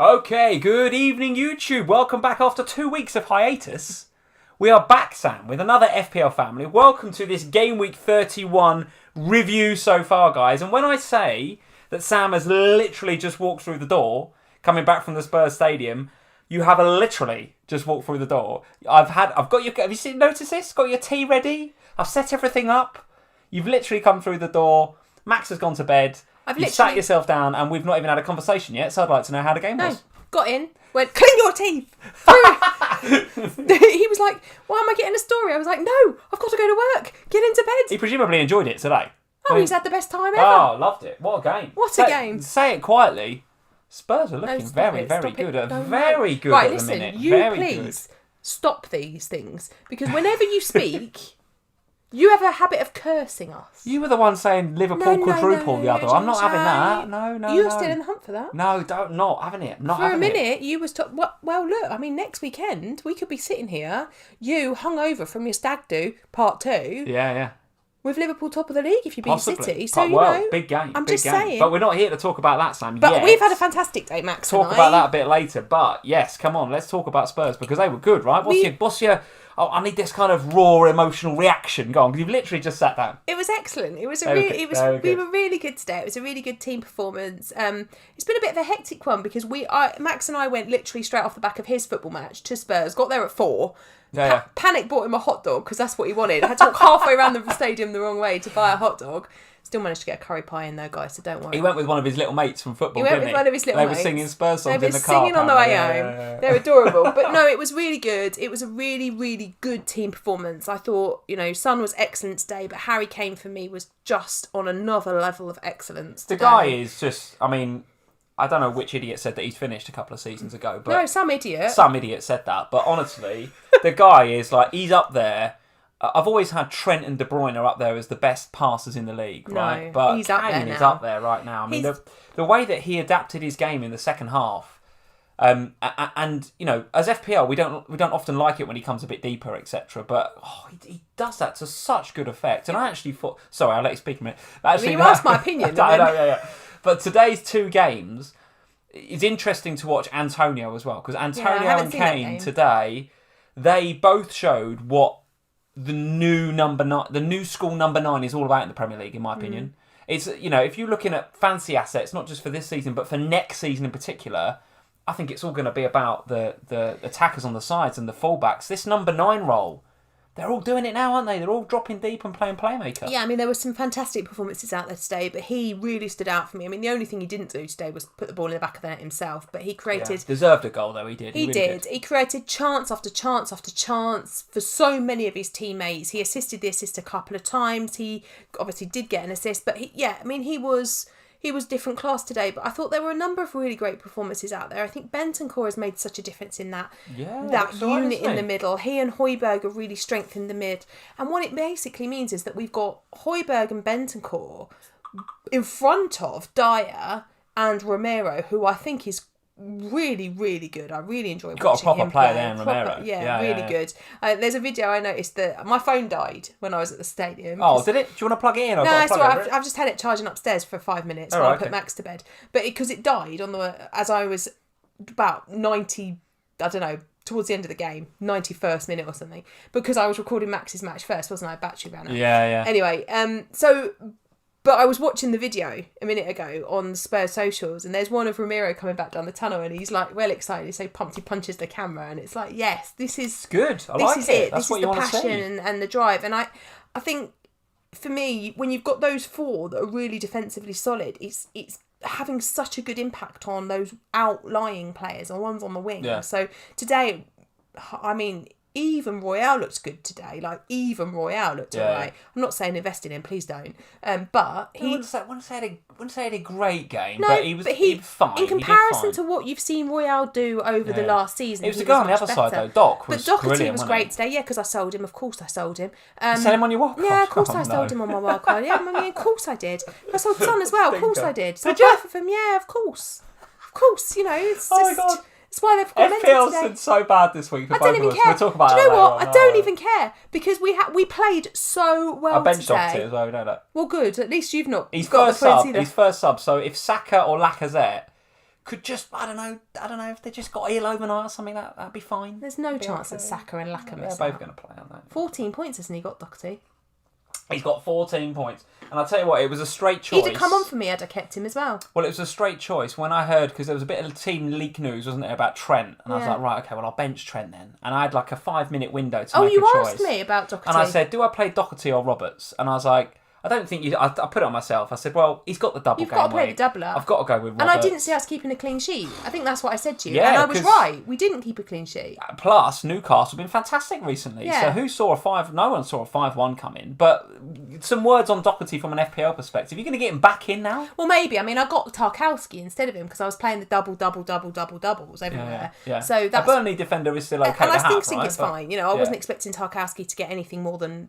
Okay, good evening YouTube. Welcome back after 2 weeks of hiatus. We are back, Sam, with another FPL family. Welcome to this Gameweek 31 review so far, guys. And when I say that Sam has literally just walked through the door, coming back from the Spurs stadium, you have literally just walked through the door. Have you noticed this? Got your tea ready? I've set everything up. You've literally come through the door. Max has gone to bed. You sat yourself down and we've not even had a conversation yet, so I'd like to know how the game was. Got in, went, clean your teeth. He was like, why am I getting a story? I was like, no, I've got to go to work. Get into bed. He presumably enjoyed it today. He's had the best time ever. Oh, loved it. What a game. What a game. Say it quietly. Spurs are looking very good. Very good at the minute. You please stop these things, because whenever you speak... You have a habit of cursing us. You were the one saying Liverpool quadruple the other. I'm not having that. No. You're still in the hunt for that. No, not having it. Not for having a minute, you was well, look, I mean, next weekend, we could be sitting here, you hungover from your stag do, part 2. Yeah. With Liverpool top of the league if you beat City. So, big game. I'm just saying. But we're not here to talk about that, Sam. But we've had a fantastic day, Max Talk about that a bit later. But, yes, come on, let's talk about Spurs, because they were good, right? What's your... Oh, I need this kind of raw emotional reaction. Go on, you've literally just sat down. It was excellent. We were really good today. It was a really good team performance. It's been a bit of a hectic one because Max and I went literally straight off the back of his football match to Spurs. Got there at 4. Panic bought him a hot dog because that's what he wanted. I had to walk halfway around the stadium the wrong way to buy a hot dog. Still managed to get a curry pie in though, guys, so don't worry. He went with one of his little mates from football, didn't he? He went with one of his little mates. They were singing Spurs songs in the car. They were singing on the way home. They're adorable. But no, it was really good. It was a really, really good team performance. I thought, Son was excellent today, but Harry Kane for me was just on another level of excellence today. The guy is just, I don't know which idiot said that he's finished a couple of seasons ago. But no, some idiot. Some idiot said that. But honestly, the guy is he's up there. I've always had Trent and De Bruyne up there as the best passers in the league, right? No, but he's Kane is up there right now. I mean, the way that he adapted his game in the second half, and as FPL, we don't often like it when he comes a bit deeper, etc. But he does that to such good effect. And I actually thought, sorry, I'll let you speak a minute. You asked my opinion. Yeah. But today's 2 games, it's interesting to watch Antonio as well, because Antonio and Kane today, they both showed what the new school number 9 is all about in the Premier League, in my opinion. It's, if you're looking at fancy assets, not just for this season, but for next season in particular, I think it's all going to be about the attackers on the sides and the fullbacks. This number 9 role, they're all doing it now, aren't they? They're all dropping deep and playing playmaker. Yeah, I mean, there were some fantastic performances out there today, but he really stood out for me. I mean, the only thing he didn't do today was put the ball in the back of the net himself, but he created... Deserved a goal, though, he did. He really did. He created chance after chance after chance for so many of his teammates. He assisted the assist a couple of times. He obviously did get an assist, but he was different class today, but I thought there were a number of really great performances out there. I think Bentancur has made such a difference in that unit in the middle. He and Højbjerg have really strengthened the mid. And what it basically means is that we've got Højbjerg and Bentancur in front of Dyer and Romero, who I think is really, really good. I really enjoy watching him. Got a proper player there in Romero. Really good. There's a video I noticed that my phone died when I was at the stadium. Oh, did it? Do you want to plug it in? No, it's all right. I've just had it charging upstairs for 5 minutes while I put Max to bed. But because it died as I was about 90, I don't know, towards the end of the game, 91st minute or something, because I was recording Max's match first, wasn't I? Battery ran out. Yeah. Anyway, but I was watching the video a minute ago on Spurs socials, and there's one of Romero coming back down the tunnel, and he's like well excited. He's so pumped, he punches the camera, and it's like, yes, this is good. I like it. That's what you want to see. This is the passion and the drive. And I think for me, when you've got those 4 that are really defensively solid, it's having such a good impact on those outlying players or ones on the wing. Yeah. So today, I mean, even Royale looked good today. Alright. I'm not saying invest in him, please don't. But he... I wouldn't say he had a great game, but he was fine. In comparison to what you've seen Royale do over the last season, it was the guy on the other side though. Doc was brilliant. But Doherty was great today, because I sold him. Of course I sold him. You sell him on your wildcard? Yeah, of course I sold him on my wildcard. Yeah, I mean, of course I did. I sold Son as well. Of course I did. So both of them, yeah, of course. It's just... my God. That's why they've commented FPL's today. been so bad this week for both of us. I don't even care. We'll talk about Do you know what? later on. I don't even care, because we played so well I benched today. Doherty as well, we know that. Well, good. At least you've not. He's first sub. So if Saka or Lacazette could just, I don't know if they just got ill overnight or something, that'd be fine. There's no chance that Saka and Lacazette miss They're both going to play, aren't they? 14 points hasn't he got, Doherty? He's got 14 points. And I'll tell you what, it was a straight choice. He'd have come on for me, I'd have kept him as well. Well, it was a straight choice when I heard, because there was a bit of team leak news, wasn't there, about Trent. And I was like, right, okay, well, I'll bench Trent then. And I had like a 5-minute window to make a choice. Oh, you asked me about Doherty. And I said, do I play Doherty or Roberts? And I was like, I don't think you... I put it on myself. I said, well, he's got the double game week. You've got to play the doubler. I've got to go with Roberts. And I didn't see us keeping a clean sheet. I think that's what I said to you. Yeah, and I was right. We didn't keep a clean sheet. Plus, Newcastle have been fantastic recently. Yeah. So who saw a 5... No one saw a 5-1 come in. But some words on Doherty from an FPL perspective. You're going to get him back in now? Well, maybe. I mean, I got Tarkowski instead of him because I was playing the doubles everywhere. Yeah. So that's... A Burnley defender is still okay and to I have, think it's fine. I wasn't expecting Tarkowski to get anything more than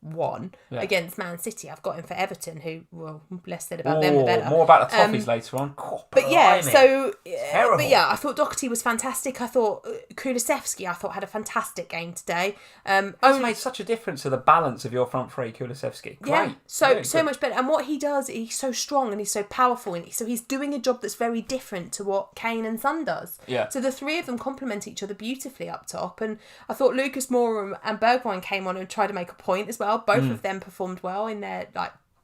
1 against Man City. I've got him for Everton, who, well, less said about them the better. More about the toffees later on. But yeah, so I thought Doherty was fantastic. I thought Kulusevski, had a fantastic game today. He's made such a difference to the balance of your front three, Kulusevski. Great. Yeah, so much better. And what he does, he's so strong and he's so powerful, and so he's doing a job that's very different to what Kane and Son does. Yeah. So the 3 of them complement each other beautifully up top, and I thought Lucas Moura and Bergwijn came on and tried to make a point as well. Both of them performed well in their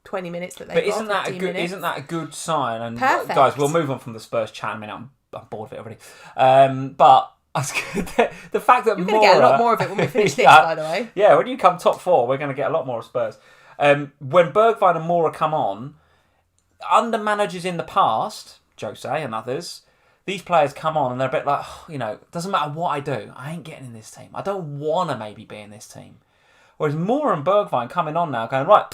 20 minutes that they got. But isn't that a good sign? And perfect. Guys, we'll move on from the Spurs chat. I mean, I'm bored of it already. But the fact that you're going to get a lot more of it when we finish this, by the way. Yeah, when you come top 4, we're going to get a lot more of Spurs. When Bergwijn and Moura come on, under managers in the past, Jose and others, these players come on and they're a bit like, doesn't matter what I do, I ain't getting in this team. I don't want to maybe be in this team. Whereas Moura and Bergwijn coming on now going, right,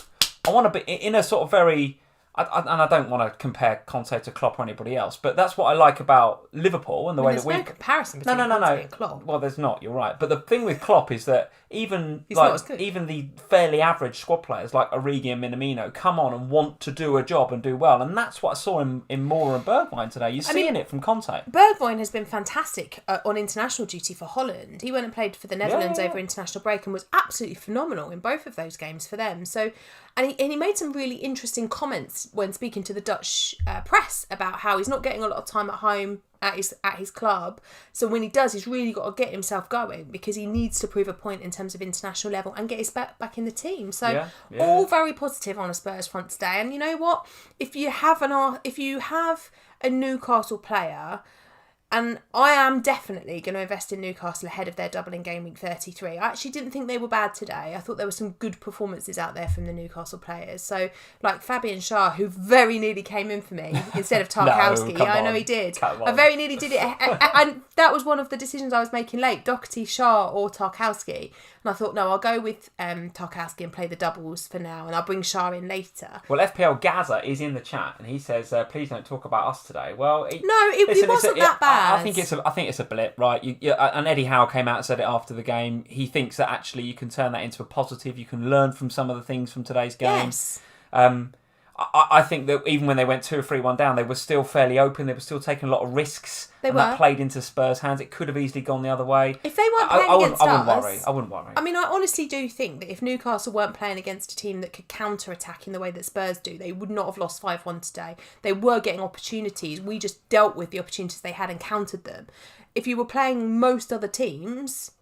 I want to be in a sort of very... and I don't want to compare Conte to Klopp or anybody else, but that's what I like about Liverpool and the way that there's no comparison between Conte and Klopp. Well, there's not, you're right. But the thing with Klopp is that even the fairly average squad players like Origi and Minamino come on and want to do a job and do well. And that's what I saw in Moura and Bergwijn today. You're seeing it from Conte. Bergwijn has been fantastic on international duty for Holland. He went and played for the Netherlands over international break and was absolutely phenomenal in both of those games for them. So, and he made some really interesting comments when speaking to the Dutch press about how he's not getting a lot of time at home at his club. So when he does, he's really got to get himself going because he needs to prove a point in terms of international level and get his back in the team. So all very positive on a Spurs front today. And you know what? If you have a Newcastle player, and I am definitely going to invest in Newcastle ahead of their double in game week 33. I actually didn't think they were bad today. I thought there were some good performances out there from the Newcastle players. So, like Fabian Schär, who very nearly came in for me instead of Tarkowski. I know he did. I very nearly did it. And that was one of the decisions I was making late. Doherty, Schär or Tarkowski. And I thought, no, I'll go with Tarkowski and play the doubles for now, and I'll bring Schär in later. Well, FPL Gaza is in the chat, and he says, "Please don't talk about us today." Well, it wasn't that bad. I think it's a blip, right? And Eddie Howe came out and said it after the game. He thinks that actually you can turn that into a positive. You can learn from some of the things from today's game. Yes. I think that even when they went 2 or 3-1 down, they were still fairly open. They were still taking a lot of risks. That played into Spurs' hands. It could have easily gone the other way. If they weren't playing against us... I wouldn't worry. I mean, I honestly do think that if Newcastle weren't playing against a team that could counter-attack in the way that Spurs do, they would not have lost 5-1 today. They were getting opportunities. We just dealt with the opportunities they had and countered them. If you were playing most other teams...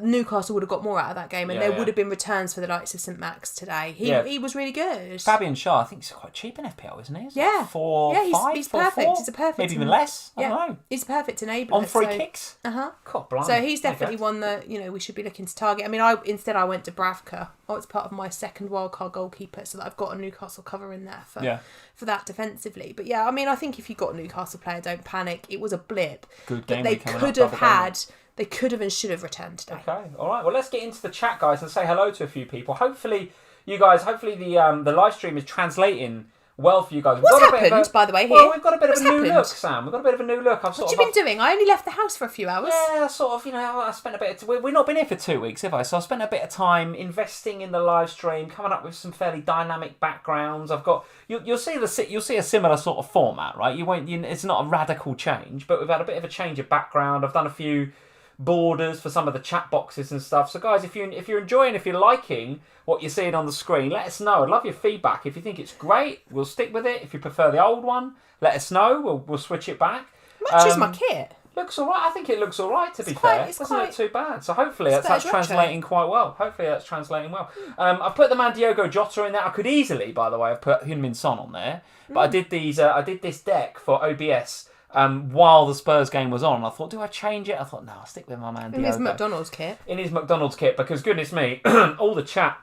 Newcastle would have got more out of that game, and there would have been returns for the likes of St Max today. He was really good. Fabian Schär, I think he's quite cheap in FPL, isn't he? He's like 4, 5, he's 4, perfect. 4? He's a perfect. Maybe even less. I don't know. He's a perfect enabler on free kicks. God, so he's definitely one that we should be looking to target. I mean, I went to Bravka. It's part of my second wildcard goalkeeper, so that I've got a Newcastle cover in there for that defensively. But I mean, I think if you've got a Newcastle player, don't panic. It was a blip. Good game. They could have had. They could have and should have returned today. Okay, all right. Well, let's get into the chat, guys, and say hello to a few people. Hopefully, the live stream is translating well for you guys. What's happened, by the way, here? Well, we've got a bit of a new look, Sam. We've got a bit of a new look. What have you been doing? I only left the house for a few hours. Yeah, sort of, I spent a bit of... We've not been here for 2 weeks, have I? So I spent a bit of time investing in the live stream, coming up with some fairly dynamic backgrounds. I've got... You'll see a similar sort of format, right? It's not a radical change, but we've had a bit of a change of background. I've done a few... borders for some of the chat boxes and stuff. So guys, if you're enjoying, if you're liking what you're seeing on the screen, let us know. I'd love your feedback. If you think it's great, we'll stick with it. If you prefer the old one, let us know. We'll switch it back. Matches my kit. Looks all right. I think it looks all right, to be fair. It doesn't look too bad. So hopefully that's translating quite well. I've put the man Diogo Jota in there. I could easily, by the way, have put Heung-min Son on there. But I did this deck for OBS while the Spurs game was on. I thought, do I change it? I thought, no, I'll stick with my man Diogo. In his McDonald's kit, because goodness me, all the chat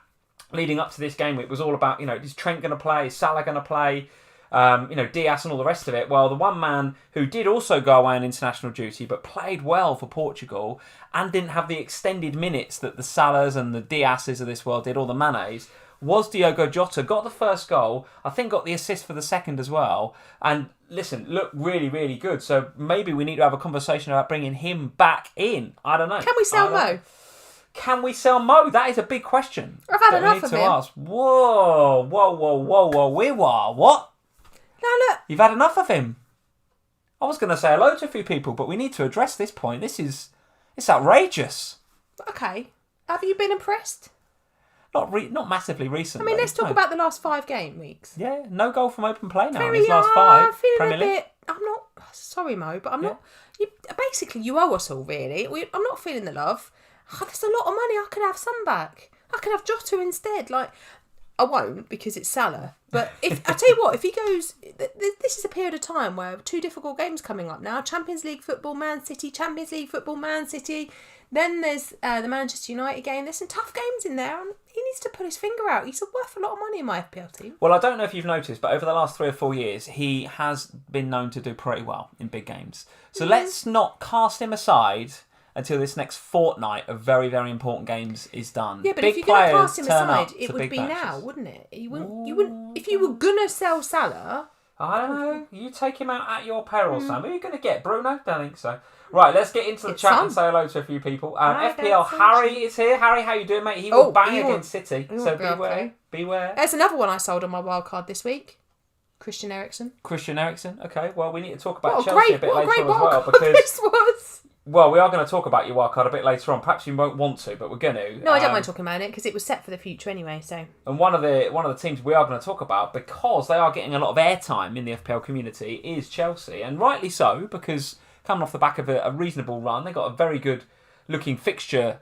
leading up to this game week was all about, is Trent going to play? Is Salah going to play? Diaz and all the rest of it. Well, the one man who did also go away on international duty but played well for Portugal and didn't have the extended minutes that the Salahs and the Diaz's of this world did, or the Manes, was Diogo Jota. Got the first goal, I think got the assist for the second as well, and listen, looked really, really good. So maybe we need to have a conversation about bringing him back in. I don't know. Can we sell Mo? Can we sell Mo? That is a big question. I've had enough of him. Ask. Whoa. What? Now look. You've had enough of him. I was going to say hello to a few people, but we need to address this point. It's outrageous. Okay. Have you been impressed? Not massively recently. I mean, let's talk about the last 5 game weeks. Yeah, no goal from open play now in his last 5. Feeling a bit... I'm not... Sorry, Mo, but I'm not... Basically, you owe us all, really. I'm not feeling the love. There's a lot of money. I could have some back. I could have Jota instead. I won't, because it's Salah. But I tell you what, if he goes... This is a period of time where 2 difficult games coming up now. Champions League football, Man City. Champions League football, Man City. Then there's the Manchester United game. There's some tough games in there. And he needs to put his finger out. He's worth a lot of money in my FPL team. Well, I don't know if you've noticed, but over the last 3 or 4 years, he has been known to do pretty well in big games. So let's not cast him aside until this next fortnight of very, very important games is done. Yeah, but if you're going to cast him aside, it would be now, wouldn't it? You wouldn't. If you were going to sell Salah... I don't know. You take him out at your peril, Sam. Who are you going to get? Bruno? Don't think so. Right, let's get into the chat and say hello to a few people. FPL Harry is here. Harry, how you doing, mate? He will bang against City, so beware. Beware. There's another one I sold on my wildcard this week. Christian Eriksen. Okay. Well, we need to talk about Chelsea a bit later as well, because this was. Well, we are going to talk about your wildcard a bit later on. Perhaps you won't want to, but we're going to. No, I don't mind talking about it because it was set for the future anyway. So. And one of the teams we are going to talk about, because they are getting a lot of airtime in the FPL community, is Chelsea, and rightly so, because coming off the back of a reasonable run, they got a very good looking fixture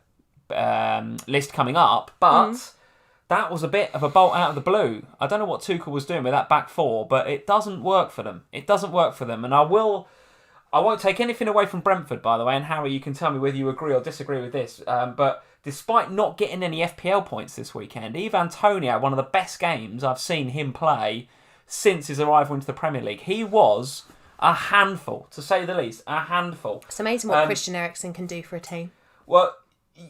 list coming up, but that was a bit of a bolt out of the blue. I don't know what Tuchel was doing with that back four, but it doesn't work for them. It doesn't work for them, and I won't take anything away from Brentford, by the way, and Harry, you can tell me whether you agree or disagree with this, but despite not getting any FPL points this weekend, Ivan Toney had one of the best games I've seen him play since his arrival into the Premier League. He was a handful, to say the least, a handful. It's amazing what Christian Eriksen can do for a team. Well,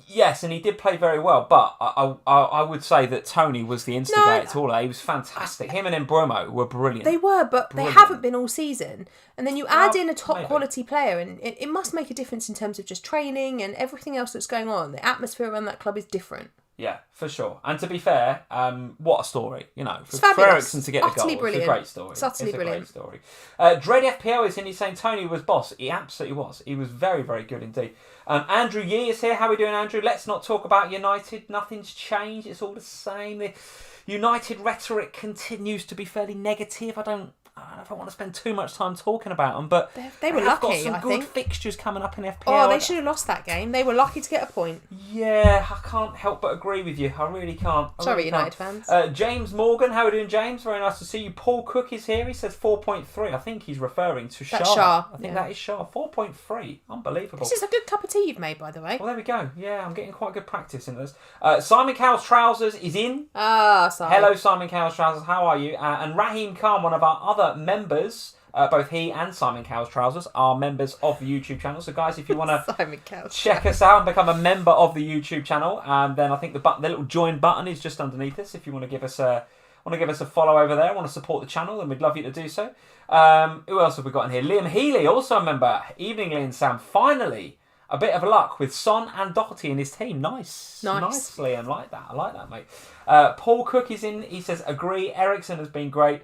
yes, and he did play very well, but I would say that Toney was the instigator to all that. He was fantastic. Him and Mbeumo were brilliant. They were, but they haven't been all season. And then you add in a top-quality player, and it must make a difference in terms of just training and everything else that's going on. The atmosphere around that club is different. Yeah, for sure. And to be fair, what a story, for Eriksen to get the goal. Brilliant. It's a great story. It's utterly brilliant. Great story. Dread FPL is in. He's saying Toney was boss. He absolutely was. He was very, very good indeed. Andrew Yee is here. How are we doing, Andrew? Let's not talk about United. Nothing's changed. It's all the same. The United rhetoric continues to be fairly negative. I don't know if I want to spend too much time talking about them, but they were lucky. Got some good fixtures coming up in FPL. Oh, they should have lost that game. They were lucky to get a point. Yeah, I can't help but agree with you. I really can't. Sorry, United fans. James Morgan, how are we doing, James? Very nice to see you. Paul Cook is here. He says 4.3. I think he's referring to Shah. That's Shah. I think that is Shah. 4.3. Unbelievable. This is a good cup of tea you've made, by the way. Well, there we go. Yeah, I'm getting quite good practice in this. Simon Cowell's Trousers is in. Sorry. Hello, Simon Cowell's Trousers. How are you? And Raheem Khan, one of our other members, both he and Simon Cowell's Trousers are members of the YouTube channel. So, guys, if you want to check us out and become a member of the YouTube channel, then I think the little join button is just underneath us. If you want to give us a follow over there, want to support the channel, then we'd love you to do so. Who else have we got in here? Liam Healy, also a member. Evening, Lee and Sam. Finally, a bit of luck with Son and Doherty in his team. Nice, Liam. I like that, mate. Paul Cook is in. He says, agree. Eriksen has been great.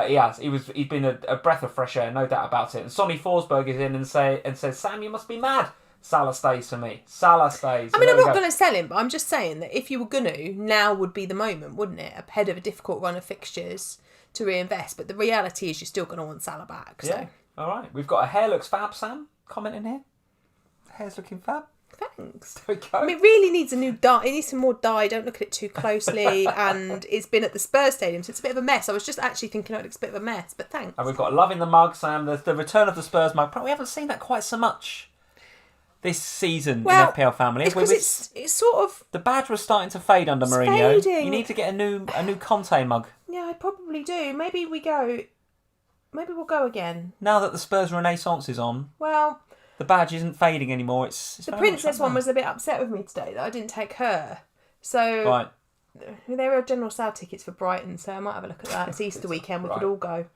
He has. He's been a breath of fresh air, no doubt about it. And Sonny Forsberg is in and says, Sam, you must be mad. Salah stays for me. Salah stays. I mean, I'm not going to sell him, but I'm just saying that if you were going to, now would be the moment, wouldn't it? Ahead of a difficult run of fixtures to reinvest. But the reality is you're still going to want Salah back. So. Yeah. All right. We've got a hair looks fab, Sam, comment in here. Hair's looking fab. Thanks. There we go. I mean, it really needs a new dye. It needs some more dye. Don't look at it too closely. And it's been at the Spurs stadium, so it's a bit of a mess. I was just actually thinking it looks a bit of a mess, but thanks. And we've got love in the mug, Sam. There's the return of the Spurs mug. But we haven't seen that quite so much this season in FPL family. It's because it's sort of... The badge was starting to fade under Mourinho. Fading. You need to get a new Conte mug. Yeah, I probably do. Maybe we'll go again. Now that the Spurs Renaissance is on. Well... The badge isn't fading anymore. It's the Princess one was a bit upset with me today that I didn't take her. So there are general sale tickets for Brighton, so I might have a look at that. It's Easter weekend. We could all go.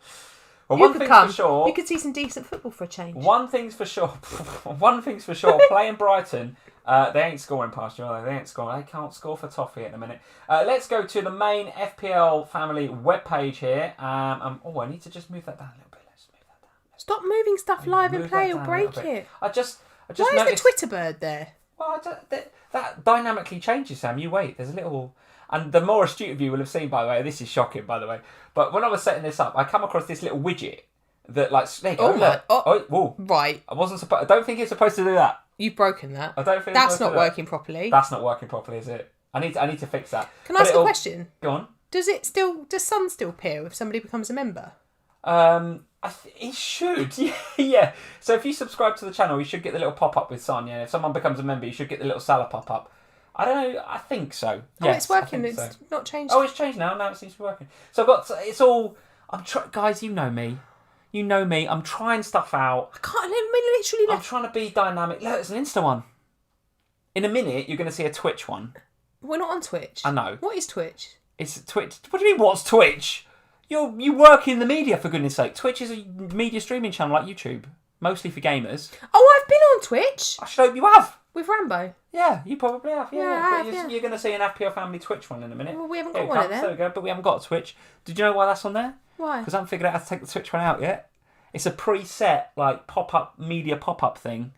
Well, one thing's for sure. You could see some decent football for a change. One thing's for sure. Playing Brighton, they ain't scoring past you, are they? They ain't scoring. They can't score for toffee at the minute. Let's go to the main FPL family webpage here. I need to just move that down a little bit. Stop moving stuff live in play or break it. I just Why noticed... is the Twitter bird there? Well, that dynamically changes, Sam. You wait. There's a little... And the more astute of you will have seen, by the way, this is shocking, by the way, but when I was setting this up, I come across this little widget that, like, there you go, right. I don't think it's supposed to do that. You've broken that. I don't think that's not working properly. That's not working properly, is it? I need to fix that. Can I ask a question? Go on. Does Sun still appear if somebody becomes a member? It should, yeah. So if you subscribe to the channel, you should get the little pop-up with Son, yeah. If someone becomes a member, you should get the little Salah pop-up. I don't know, I think so. Yes, it's working, it's not changed. Oh, it's changed now it seems to be working. So I've got, it's all, guys, you know me, I'm trying stuff out. I'm trying to be dynamic. Look, it's an Insta one. In a minute, you're going to see a Twitch one. We're not on Twitch. I know. What is Twitch? It's Twitch. What do you mean, what's Twitch? You work in the media, for goodness sake. Twitch is a media streaming channel like YouTube, mostly for gamers. Oh, I've been on Twitch. I should hope you have. With Rambo. Yeah, you probably have. Yeah, You're going to see an FPL family Twitch one in a minute. Well, we haven't got one of them. There we go, but we haven't got a Twitch. Did you know why that's on there? Why? Because I haven't figured out how to take the Twitch one out yet. It's a preset, like, media pop-up thing.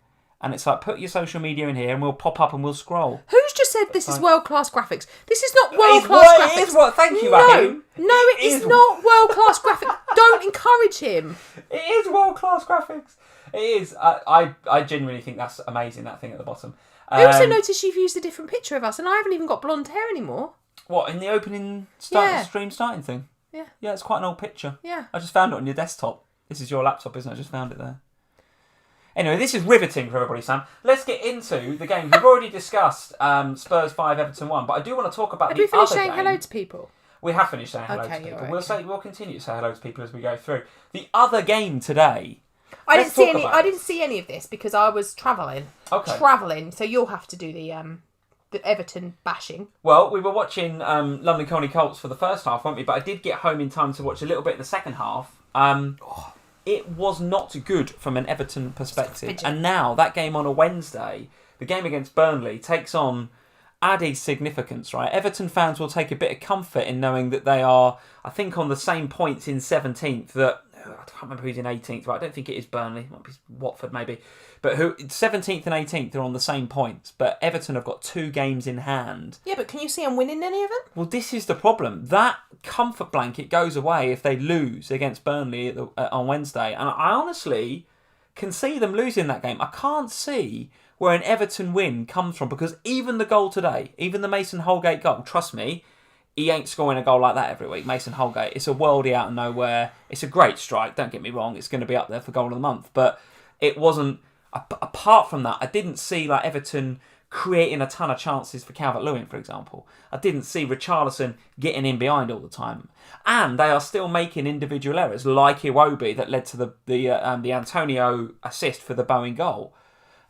And it's like, put your social media in here and we'll pop up and we'll scroll. Who's just said this is world-class graphics? This is not world-class graphics. It is what? Thank you, Raheem. No, it is not world-class graphics. Don't encourage him. It is world-class graphics. It is. I genuinely think that's amazing, that thing at the bottom. I also noticed you've used a different picture of us, and I haven't even got blonde hair anymore. What, in the opening stream starting thing? Yeah. Yeah, it's quite an old picture. Yeah. I just found it on your desktop. This is your laptop, isn't it? I just found it there. Anyway, this is riveting for everybody, Sam. Let's get into the games. We've already discussed Spurs 5, Everton 1, but I do want to talk about the other game. Have we finished saying hello to people? We have finished saying hello to people. Right, we'll continue to say hello to people as we go through. The other game today... I didn't see any of this because I was travelling. Okay. So you'll have to do the Everton bashing. Well, we were watching London Colney Colts for the first half, weren't we? But I did get home in time to watch a little bit of the second half. It was not good from an Everton perspective. And now, that game on a Wednesday, the game against Burnley, takes on added significance, right? Everton fans will take a bit of comfort in knowing that they are, I think, on the same points in 17th that... I can't remember who's in 18th, but I don't think it is Burnley. It might be Watford, maybe. But 17th and 18th are on the same points. But Everton have got 2 games in hand. Yeah, but can you see them winning any of them? Well, this is the problem. That comfort blanket goes away if they lose against Burnley on Wednesday. And I honestly can see them losing that game. I can't see where an Everton win comes from, because even the goal today, even the Mason Holgate goal, trust me, he ain't scoring a goal like that every week. Mason Holgate, it's a worldie out of nowhere. It's a great strike, don't get me wrong. It's going to be up there for goal of the month. But it wasn't, apart from that, I didn't see like Everton creating a ton of chances for Calvert-Lewin, for example. I didn't see Richarlison getting in behind all the time. And they are still making individual errors, like Iwobi, that led to the Antonio assist for the Bowen goal.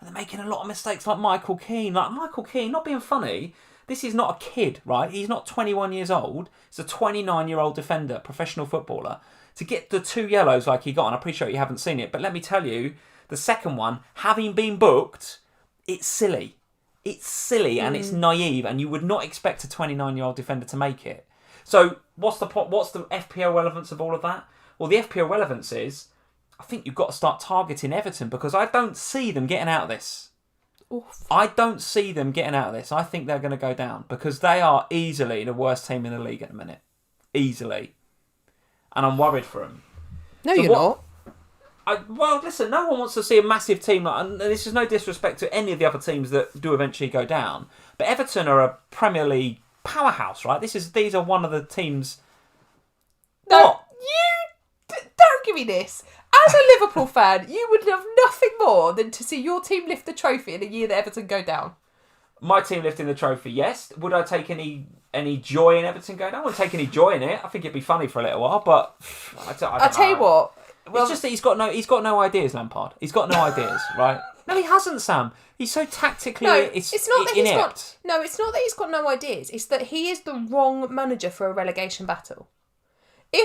And they're making a lot of mistakes, like Michael Keane. Not being funny, this is not a kid, right? He's not 21 years old. He's a 29-year-old defender, professional footballer. To get the 2 yellows like he got, and I appreciate you haven't seen it, but let me tell you, the second one, having been booked, it's silly. It's silly and it's naive, and you would not expect a 29-year-old defender to make it. So what's the FPL relevance of all of that? Well, the FPL relevance is, I think you've got to start targeting Everton, because I don't see them getting out of this. Oof. I don't see them getting out of this. I think they're going to go down, because they are easily the worst team in the league at the minute. Easily. And I'm worried for them. No, you're not. Well, listen, no one wants to see a massive team, and this is no disrespect to any of the other teams that do eventually go down, but Everton are a Premier League powerhouse, right? These are one of the teams... No, what? Don't give me this. As a Liverpool fan, you would love nothing more than to see your team lift the trophy in a year that Everton go down. My team lifting the trophy, yes. Would I take any joy in Everton going down? I wouldn't take any joy in it. I think it'd be funny for a little while, but I'll tell you what. Well, it's just that he's got no ideas, Lampard. He's got no ideas, right? No, he hasn't, Sam. He's so tactically it's not that inept. It's not that he's got no ideas. It's that he is the wrong manager for a relegation battle. The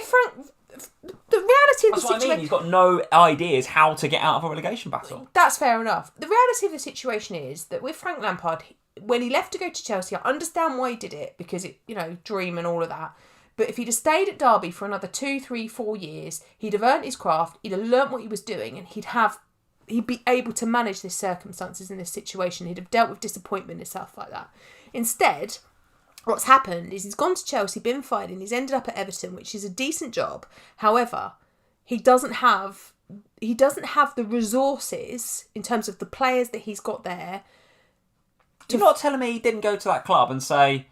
reality of the situation... That's what I mean. He's got no ideas how to get out of a relegation battle. That's fair enough. The reality of the situation is that with Frank Lampard, when he left to go to Chelsea, I understand why he did it, because dream and all of that. But if he'd have stayed at Derby for another 2, 3, 4 years, he'd have earned his craft, he'd have learnt what he was doing, and he'd be able to manage the circumstances in this situation. He'd have dealt with disappointment and stuff like that. Instead, what's happened is he's gone to Chelsea, been fine, and he's ended up at Everton, which is a decent job. However, he doesn't have the resources in terms of the players that he's got there. You're not telling me he didn't go to that club and say,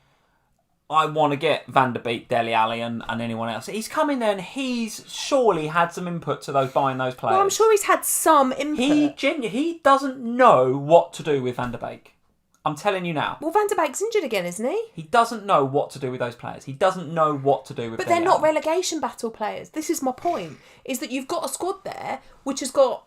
I want to get Van der Beek, Dele Alli and anyone else. He's come in there and he's surely had some input to buying those players. Well, I'm sure he's had some input. He doesn't know what to do with Van der Beek. I'm telling you now. Well, Van der Beek's injured again, isn't he? He doesn't know what to do with those players. He doesn't know what to do with But they're not relegation battle players. This is my point, is that you've got a squad there which has got...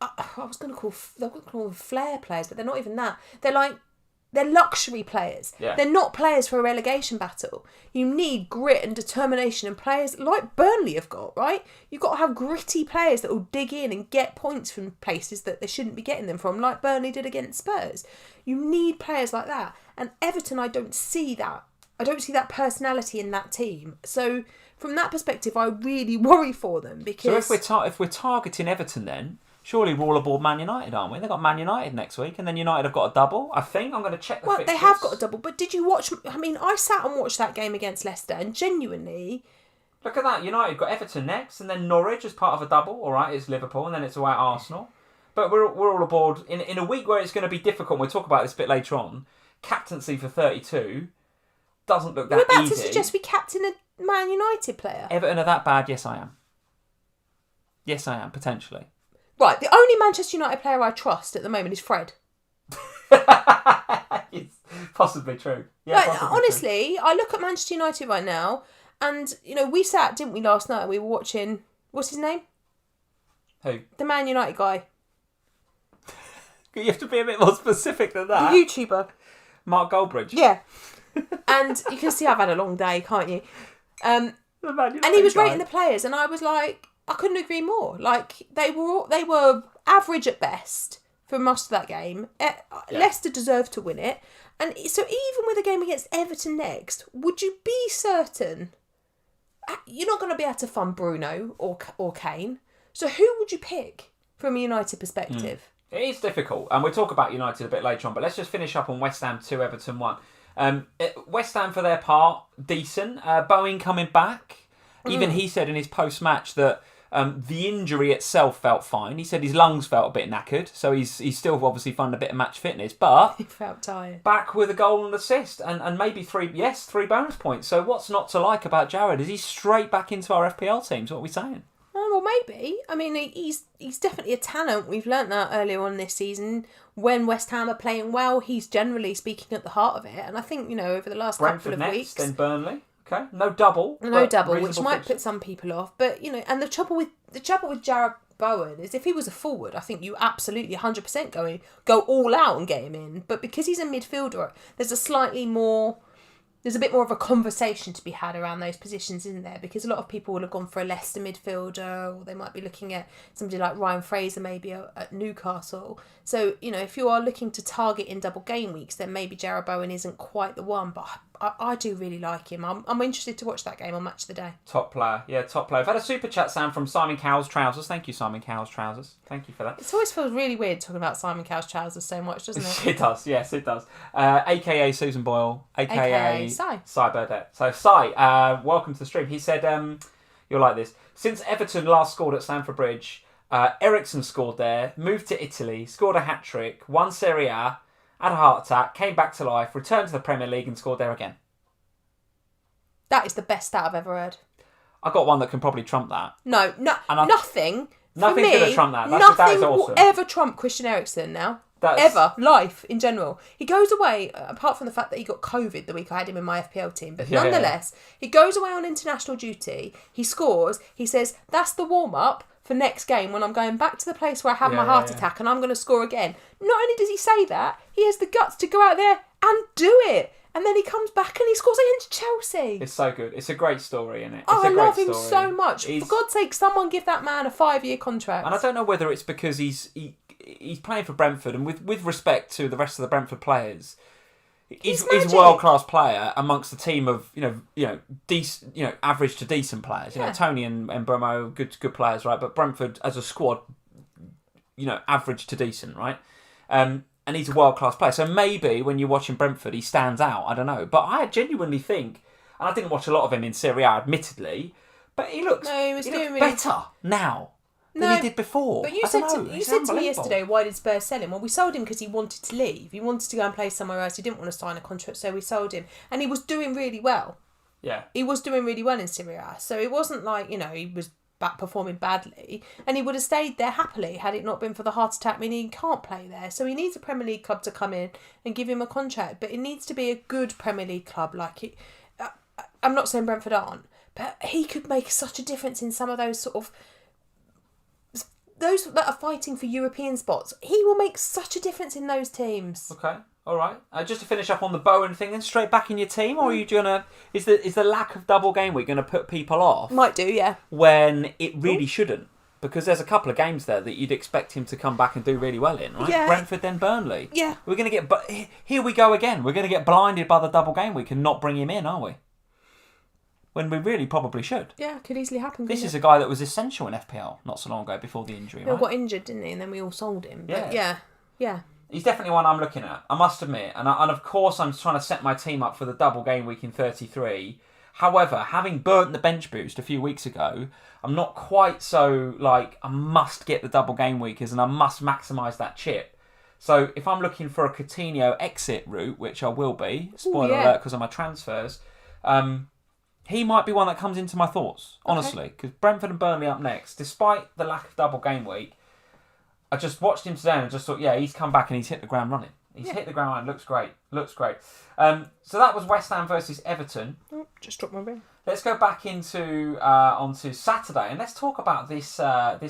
I was going to call them flair players, but they're not even that. They're luxury players. Yeah. They're not players for a relegation battle. You need grit and determination, and players like Burnley have got, right? You've got to have gritty players that will dig in and get points from places that they shouldn't be getting them from, like Burnley did against Spurs. You need players like that. And Everton, I don't see that. I don't see that personality in that team. So from that perspective, I really worry for them, because... So if we're targeting Everton then... Surely we're all aboard Man United, aren't we? They've got Man United next week, and then United have got a double, I think. I'm going to check the fixtures. They have got a double, but did you watch... I mean, I sat and watched that game against Leicester, and genuinely... Look at that. United got Everton next, and then Norwich as part of a double. All right, it's Liverpool, and then it's away at Arsenal. But we're all aboard. In a week where it's going to be difficult, we'll talk about this a bit later on, captaincy for 32 doesn't look that easy. We're about to suggest we captain a Man United player. Everton are that bad? Yes, I am. Yes, I am, potentially. Right, the only Manchester United player I trust at the moment is Fred. It's possibly true. Yeah, like, possibly honestly, true. I look at Manchester United right now, and, we sat, didn't we, last night, and we were watching... What's his name? Who? The Man United guy. You have to be a bit more specific than that. The YouTuber. Mark Goldbridge. Yeah. And you can see I've had a long day, can't you? The Man United and he was guy. rating the players, and I was like... I couldn't agree more. Like, they were average at best for most of that game. Leicester deserved to win it. And so even with a game against Everton next, would you be certain... You're not going to be able to fund Bruno or Kane. So who would you pick from a United perspective? It is difficult. And we'll talk about United a bit later on. But let's just finish up on West Ham 2, Everton 1. West Ham, for their part, decent. Bowen coming back. Even he said in his post-match that the injury itself felt fine. He said his lungs felt a bit knackered, so he's still obviously found a bit of match fitness, but he felt tired. Back with a goal and assist, and maybe three bonus points. So what's not to like about Jarrod? Is he straight back into our FPL teams? What are we saying? Well, maybe. I mean, he's definitely a talent. We've learnt that earlier on this season. When West Ham are playing well, he's generally speaking at the heart of it. And I think, over the last Brentford couple of next, weeks... then Burnley. Okay, no double, which might put some people off. But and the trouble with Jarrod Bowen is if he was a forward, I think you absolutely 100% go all out and get him in. But because he's a midfielder, there's a bit more of a conversation to be had around those positions, isn't there? Because a lot of people will have gone for a Leicester midfielder, or they might be looking at somebody like Ryan Fraser maybe at Newcastle. So, if you are looking to target in double game weeks, then maybe Jarrod Bowen isn't quite the one. But I do really like him. I'm interested to watch that game on Match of the Day. Top player. Yeah, top player. I've had a super chat, Sam, from Simon Cowell's Trousers. Thank you, Simon Cowell's Trousers. Thank you for that. It always feels really weird talking about Simon Cowell's Trousers so much, doesn't it? It does, yes, it does. A.K.A. Susan Boyle, A.K.A. Cy Burdett. So, Cy, welcome to the stream. He said, you'll like this. Since Everton last scored at Stamford Bridge, Eriksen scored there, moved to Italy, scored a hat-trick, won Serie A, had a heart attack, came back to life, returned to the Premier League and scored there again. That is the best stat I've ever heard. I got one that can probably trump that. Nothing. Nothing's going to trump that. Nothing is awesome. will ever trump Christian Eriksen now. Life in general. He goes away, apart from the fact that he got COVID the week I had him in my FPL team, but nonetheless, he goes away on international duty, he scores, he says, that's the warm-up for next game when I'm going back to the place where I had my heart attack and I'm going to score again. Not only does he say that, he has the guts to go out there and do it. And then he comes back and he scores against Chelsea. It's so good. It's a great story, isn't it? I love him so much. For God's sake, someone give that man a 5-year contract. And I don't know whether it's because he's playing for Brentford, and with respect to the rest of the Brentford players, he's a world-class player amongst a team of decent, average to decent players. Tony and Bromo, good players, right? But Brentford as a squad, average to decent, right? And he's a world-class player. So maybe when you're watching Brentford, he stands out. I don't know. But I genuinely think, and I didn't watch a lot of him in Serie A, admittedly, but he looks better now than he did before. But you said to me yesterday, why did Spurs sell him? Well, we sold him because he wanted to leave. He wanted to go and play somewhere else. He didn't want to sign a contract, so we sold him. And he was doing really well. Yeah. He was doing really well in Serie A. So it wasn't like, he was back performing badly, and he would have stayed there happily had it not been for the heart attack, meaning he can't play there. So he needs a Premier League club to come in and give him a contract, but it needs to be a good Premier League club. I'm not saying Brentford aren't, but he could make such a difference in some of those those that are fighting for European spots. He will make such a difference in those teams. Okay. All right. Just to finish up on the Bowen thing, then straight back in your team, or are you gonna? Is the lack of double game week going to put people off? Might do, yeah. When it really shouldn't, because there's a couple of games there that you'd expect him to come back and do really well in, right? Yeah. Brentford, then Burnley. Yeah. We're going to get, but here we go again. We're going to get blinded by the double game week and not bring him in, aren't we? when we really probably should. Yeah, could easily happen. This is a guy that was essential in FPL not so long ago before the injury. He got injured, didn't he? And then we all sold him. But yeah. He's definitely one I'm looking at, I must admit. And of course, I'm trying to set my team up for the double game week in 33. However, having burnt the bench boost a few weeks ago, I'm not quite so like I must get the double game weekers and I must maximise that chip. So if I'm looking for a Coutinho exit route, which I will be, spoiler alert because of my transfers, he might be one that comes into my thoughts, honestly. Because Brentford and Burnley up next, despite the lack of double game week, I just watched him today and just thought, yeah, he's come back and he's hit the ground running. He's hit the ground running, looks great. So that was West Ham versus Everton. Oh, just dropped my ring. Let's go back onto Saturday and let's talk about this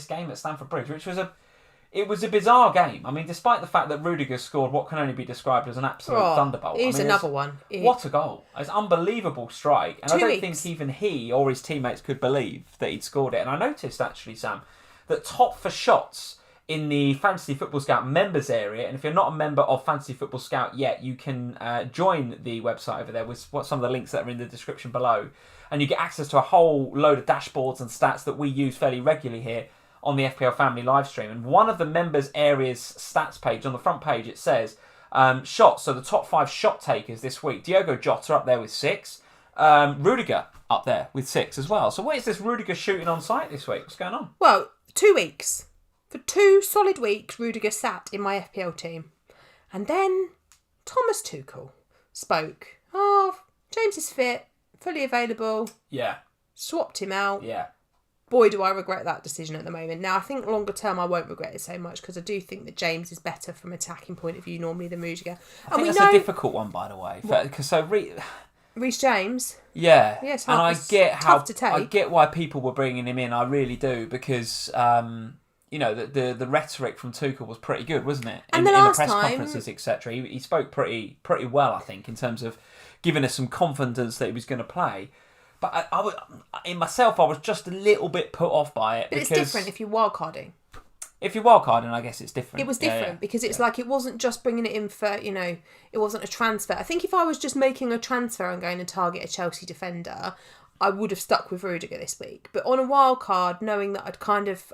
game at Stamford Bridge, which was a bizarre game. I mean, despite the fact that Rudiger scored what can only be described as an absolute thunderbolt. He's another one. What a goal. It's an unbelievable strike. And I don't think even he or his teammates could believe that he'd scored it. And I noticed, actually, Sam, that top for shots in the Fantasy Football Scout members area, and if you're not a member of Fantasy Football Scout yet, you can join the website over there with some of the links that are in the description below. And you get access to a whole load of dashboards and stats that we use fairly regularly here on the FPL Family live stream. And one of the members areas stats page, on the front page, it says shots. So the top 5 shot takers this week. Diogo Jota up there with 6. Rudiger up there with 6 as well. So what is this Rudiger shooting on site this week? What's going on? Well, 2 weeks. For 2 solid weeks, Rudiger sat in my FPL team. And then Thomas Tuchel spoke. Oh, James is fit, fully available. Yeah. Swapped him out. Yeah. Boy, do I regret that decision at the moment. Now, I think longer term I won't regret it so much because I do think that James is better from an attacking point of view normally than Rudiger. I think that's a difficult one, by the way. Reece James? Yeah. Yes, and I get why people were bringing him in. I really do because, the rhetoric from Tuchel was pretty good, wasn't it? In the press conferences, etc. He spoke pretty well, I think, in terms of giving us some confidence that he was going to play. But I was just a little bit put off by it. But it's different if you're wildcarding. If you're wildcarding, I guess it's different. It was different because it's like it wasn't just bringing it in for, it wasn't a transfer. I think if I was just making a transfer and going to target a Chelsea defender, I would have stuck with Rudiger this week. But on a wildcard, knowing that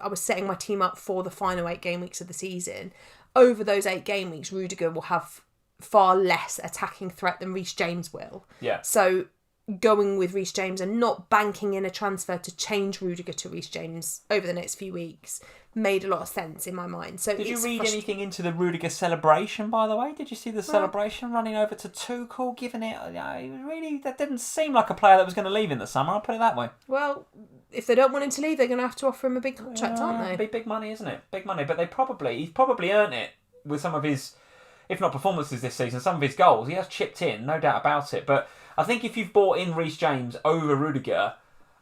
I was setting my team up for the final 8 game weeks of the season, over those 8 game weeks, Rudiger will have far less attacking threat than Reece James will. Yeah. So going with Reece James and not banking in a transfer to change Rudiger to Reece James over the next few weeks made a lot of sense in my mind. So did you read anything into the Rudiger celebration, by the way? Did you see the celebration running over to Tuchel, giving it? Really, that didn't seem like a player that was going to leave in the summer. I'll put it that way. Well, if they don't want him to leave, they're going to have to offer him a big contract, aren't they? It'd be big money, isn't it? Big money. But he's probably earned it with some of his, if not performances this season, some of his goals. He has chipped in, no doubt about it. But I think if you've bought in Reece James over Rudiger,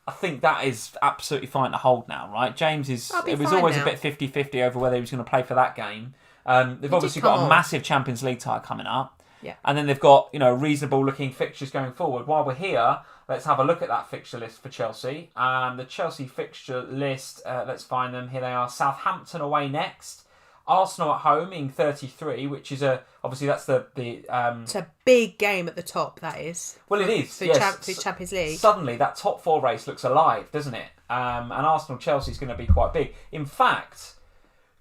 I think that is absolutely fine to hold now, right? James it was always a bit 50-50 over whether he was going to play for that game. They've obviously got a massive Champions League tie coming up. Yeah. And then they've got, reasonable looking fixtures going forward. While we're here, let's have a look at that fixture list for Chelsea. The Chelsea fixture list, let's find them. Here they are. Southampton away next. Arsenal at home in 33, which is obviously that's the it's a big game at the top, that is. Well, it is. For Champions League. Suddenly, that top 4 race looks alive, doesn't it? And Arsenal-Chelsea is going to be quite big. In fact,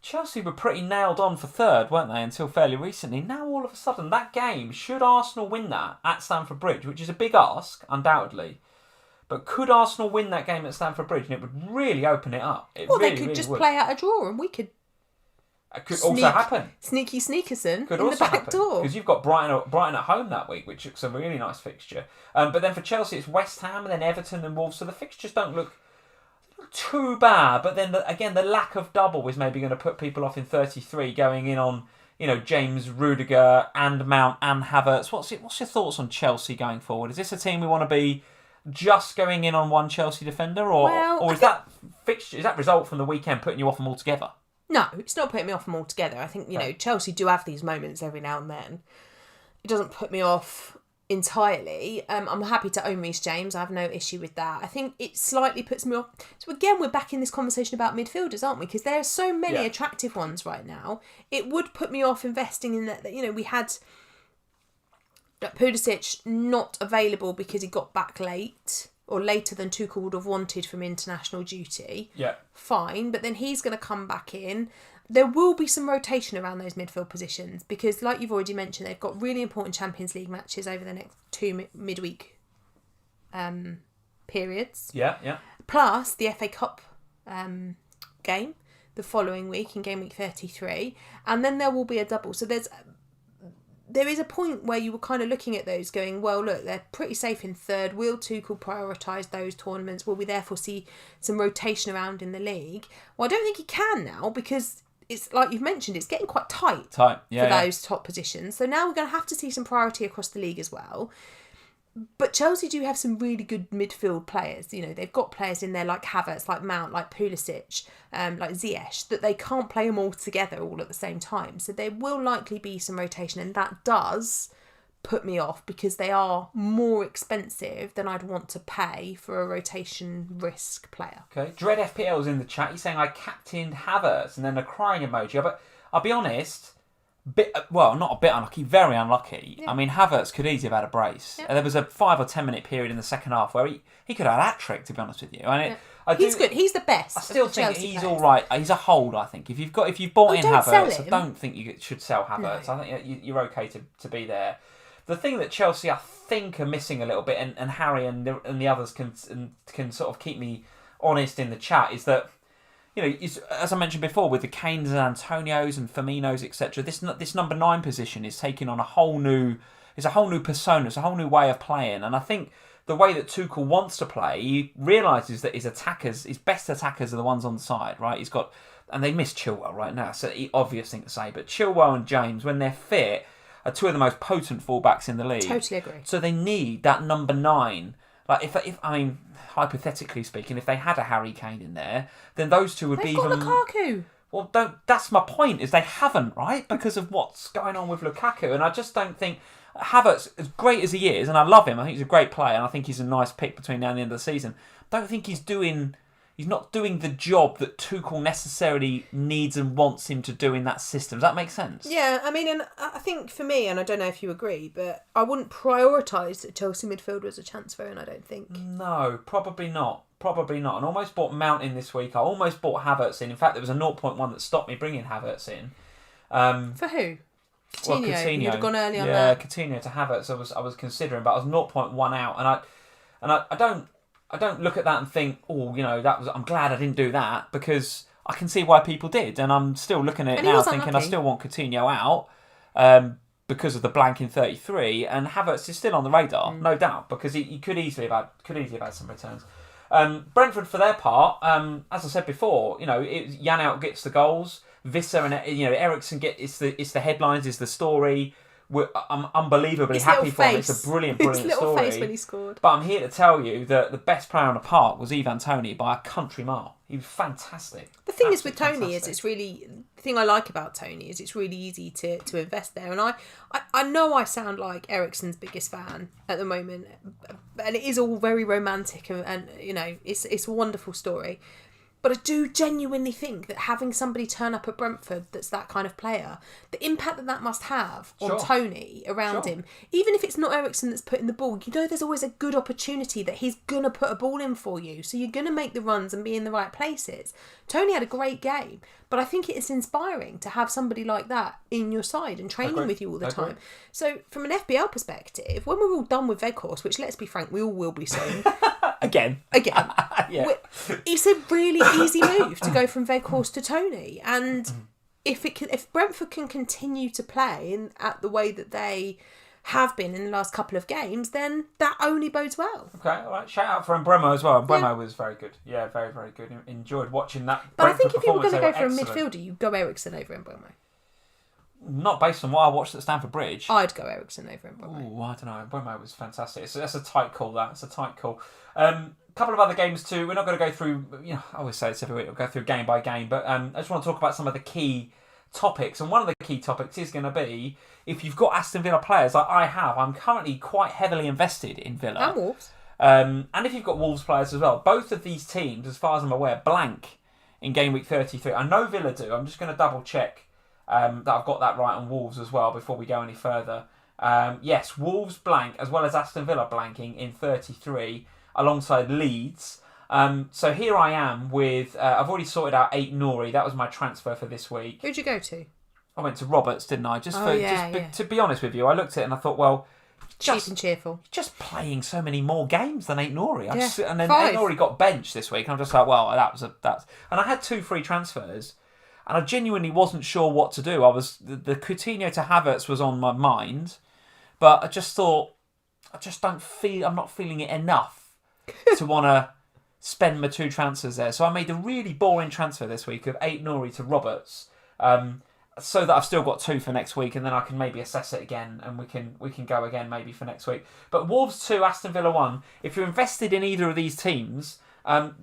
Chelsea were pretty nailed on for 3rd, weren't they, until fairly recently. Now, all of a sudden, that game, should Arsenal win that at Stamford Bridge, which is a big ask, undoubtedly, but could Arsenal win that game at Stamford Bridge? And it would really open it up. They could just play out a draw and we could... It could also happen. Sneaky Sneakerson could in also the back door. Because you've got Brighton at home that week, which looks a really nice fixture. But then for Chelsea, it's West Ham and then Everton and Wolves. So the fixtures don't look too bad. But then, the lack of double is maybe going to put people off in 33, going in on, James, Rudiger and Mount and Havertz. What's your thoughts on Chelsea going forward? Is this a team we want to be just going in on one Chelsea defender? Or is that result from the weekend putting you off them altogether? No, it's not putting me off them altogether. I think, Chelsea do have these moments every now and then. It doesn't put me off entirely. I'm happy to own Reece James. I have no issue with that. I think it slightly puts me off. So again, we're back in this conversation about midfielders, aren't we? Because there are so many attractive ones right now. It would put me off investing in that. We had Pulisic not available because he got back late. or later than Tuchel would have wanted from international duty. Yeah. Fine, but then he's going to come back in. There will be some rotation around those midfield positions because, like you've already mentioned, they've got really important Champions League matches over the next 2 midweek periods. Yeah, yeah. Plus the FA Cup game the following week in game week 33, and then there will be a double. So there is a point where you were kind of looking at those going, well, look, they're pretty safe in third. Will Tuchel prioritise those tournaments? Will we therefore see some rotation around in the league? Well, I don't think he can now because it's like you've mentioned, it's getting quite tight for those top positions. So now we're going to have to see some priority across the league as well. But Chelsea do have some really good midfield players. You know, they've got players in there like Havertz, like Mount, like Pulisic, like Ziyech, that they can't play them all together all at the same time. So there will likely be some rotation, and that does put me off because they are more expensive than I'd want to pay for a rotation risk player. Okay, Dread FPL's in the chat. He's saying I captained Havertz and then a crying emoji. But I'll be honest. Not a bit unlucky, very unlucky. Yeah. I mean, Havertz could easily have had a brace. Yeah. There was a 5 or 10 minute period in the second half where he could have had a hat-trick, to be honest with you. And he's good. He's the best. I still think he's all right. He's a hold, I think. If you've bought in Havertz, I don't think you should sell Havertz. No. I think you're okay to be there. The thing that Chelsea, I think, are missing a little bit, and Harry and the others can sort of keep me honest in the chat, is that, you know, as I mentioned before, with the Kanes and Antonios and Firminos, etc., this number 9 position is taking on a whole new persona, it's a whole new way of playing. And I think the way that Tuchel wants to play, he realises that his best attackers are the ones on the side, right? And they miss Chilwell right now, so obvious thing to say, but Chilwell and James, when they're fit, are two of the most potent fullbacks in the league. Totally agree. So they need that number 9. Like, if I mean, hypothetically speaking, if they had a Harry Kane in there, then those two would be even... They've got Lukaku. Well, that's my point, is they haven't, right? Because of what's going on with Lukaku. And I just don't think... Havertz, as great as he is, and I love him, I think he's a great player, and I think he's a nice pick between now and the end of the season, I don't think he's not doing the job that Tuchel necessarily needs and wants him to do in that system. Does that make sense? Yeah, I mean, and I think for me, and I don't know if you agree, but I wouldn't prioritise that Chelsea midfield as a transfer, and I don't think. No, probably not. Probably not. And I almost bought Mount in this week. I almost bought Havertz in. In fact, there was a 0.1 that stopped me bringing Havertz in. For who? Coutinho. Well, Coutinho. You'd have gone early on that. that. Yeah, Coutinho to Havertz. I was considering, but I was 0.1 out, and I don't look at that and think, oh, you know, I'm glad I didn't do that, because I can see why people did, and I'm still looking at it now thinking unlucky. I still want Coutinho out because of the blank in 33, and Havertz is still on the radar, no doubt, because he could easily have had some returns. Brentford, for their part, as I said before, you know, Jan out gets the goals, Visser and Eriksen it's the headlines, is the story. I'm unbelievably happy for him. It's a brilliant His story. little face when he scored. But I'm here to tell you that the best player on the park was Ivan Toney by a country mile. He was fantastic. The thing is with Toney is the thing I like about Toney is it's really easy to invest there. And I know I sound like Eriksen's biggest fan at the moment, and it is all very romantic and you know, it's a wonderful story. But I do genuinely think that having somebody turn up at Brentford that's that kind of player, the impact that must have on Toney around him, even if it's not Eriksen that's putting the ball, you know, there's always a good opportunity that he's going to put a ball in for you. So you're going to make the runs and be in the right places. Toney had a great game, but I think it is inspiring to have somebody like that in your side and training with you all the time. So from an FPL perspective, when we're all done with Weghorst, which let's be frank, we all will be soon. Again. Yeah. It's a really easy move to go from Weghorst to Toney, and if Brentford can continue to play at the way that they have been in the last couple of games, then that only bodes well. Okay, all right. Shout out for Mbeumo as well. Mbeumo was very good. Yeah, very, very good. Enjoyed watching that. But Brentford, I think if you were going to go for a midfielder, you'd go Eriksen over Mbeumo. Not based on what I watched at Stamford Bridge. I'd go Eriksen over Mbeumo. Oh, I don't know. Mbeumo was fantastic. So that's a tight call. It's a tight call. Couple of other games too. We're not going to go through. You know, I always say this every week. We'll go through game by game, but I just want to talk about some of the key topics. And one of the key topics is going to be if you've got Aston Villa players like I have. I'm currently quite heavily invested in Villa and Wolves. And if you've got Wolves players as well, both of these teams, as far as I'm aware, blank in game week 33. I know Villa do. I'm just going to double check that I've got that right on Wolves as well before we go any further. Yes, Wolves blank as well as Aston Villa blanking in 33. alongside Leeds. So here I am with... I've already sorted out 8 Nori. That was my transfer for this week. Who'd you go to? I went to Roberts, didn't I? To be honest with you, I looked at it and I thought, well... Cheap and cheerful. Just playing so many more games than 8 Nori. And then 5. 8 Nori got benched this week. And I'm just like, well, that's... And I had 2 free transfers. And I genuinely wasn't sure what to do. The Coutinho to Havertz was on my mind. But I just thought, I'm not feeling it enough to want to spend my 2 transfers there. So I made a really boring transfer this week of 8 Nori to Roberts. So that I've still got 2 for next week, and then I can maybe assess it again, and we can go again maybe for next week. But Wolves 2, Aston Villa 1. If you're invested in either of these teams,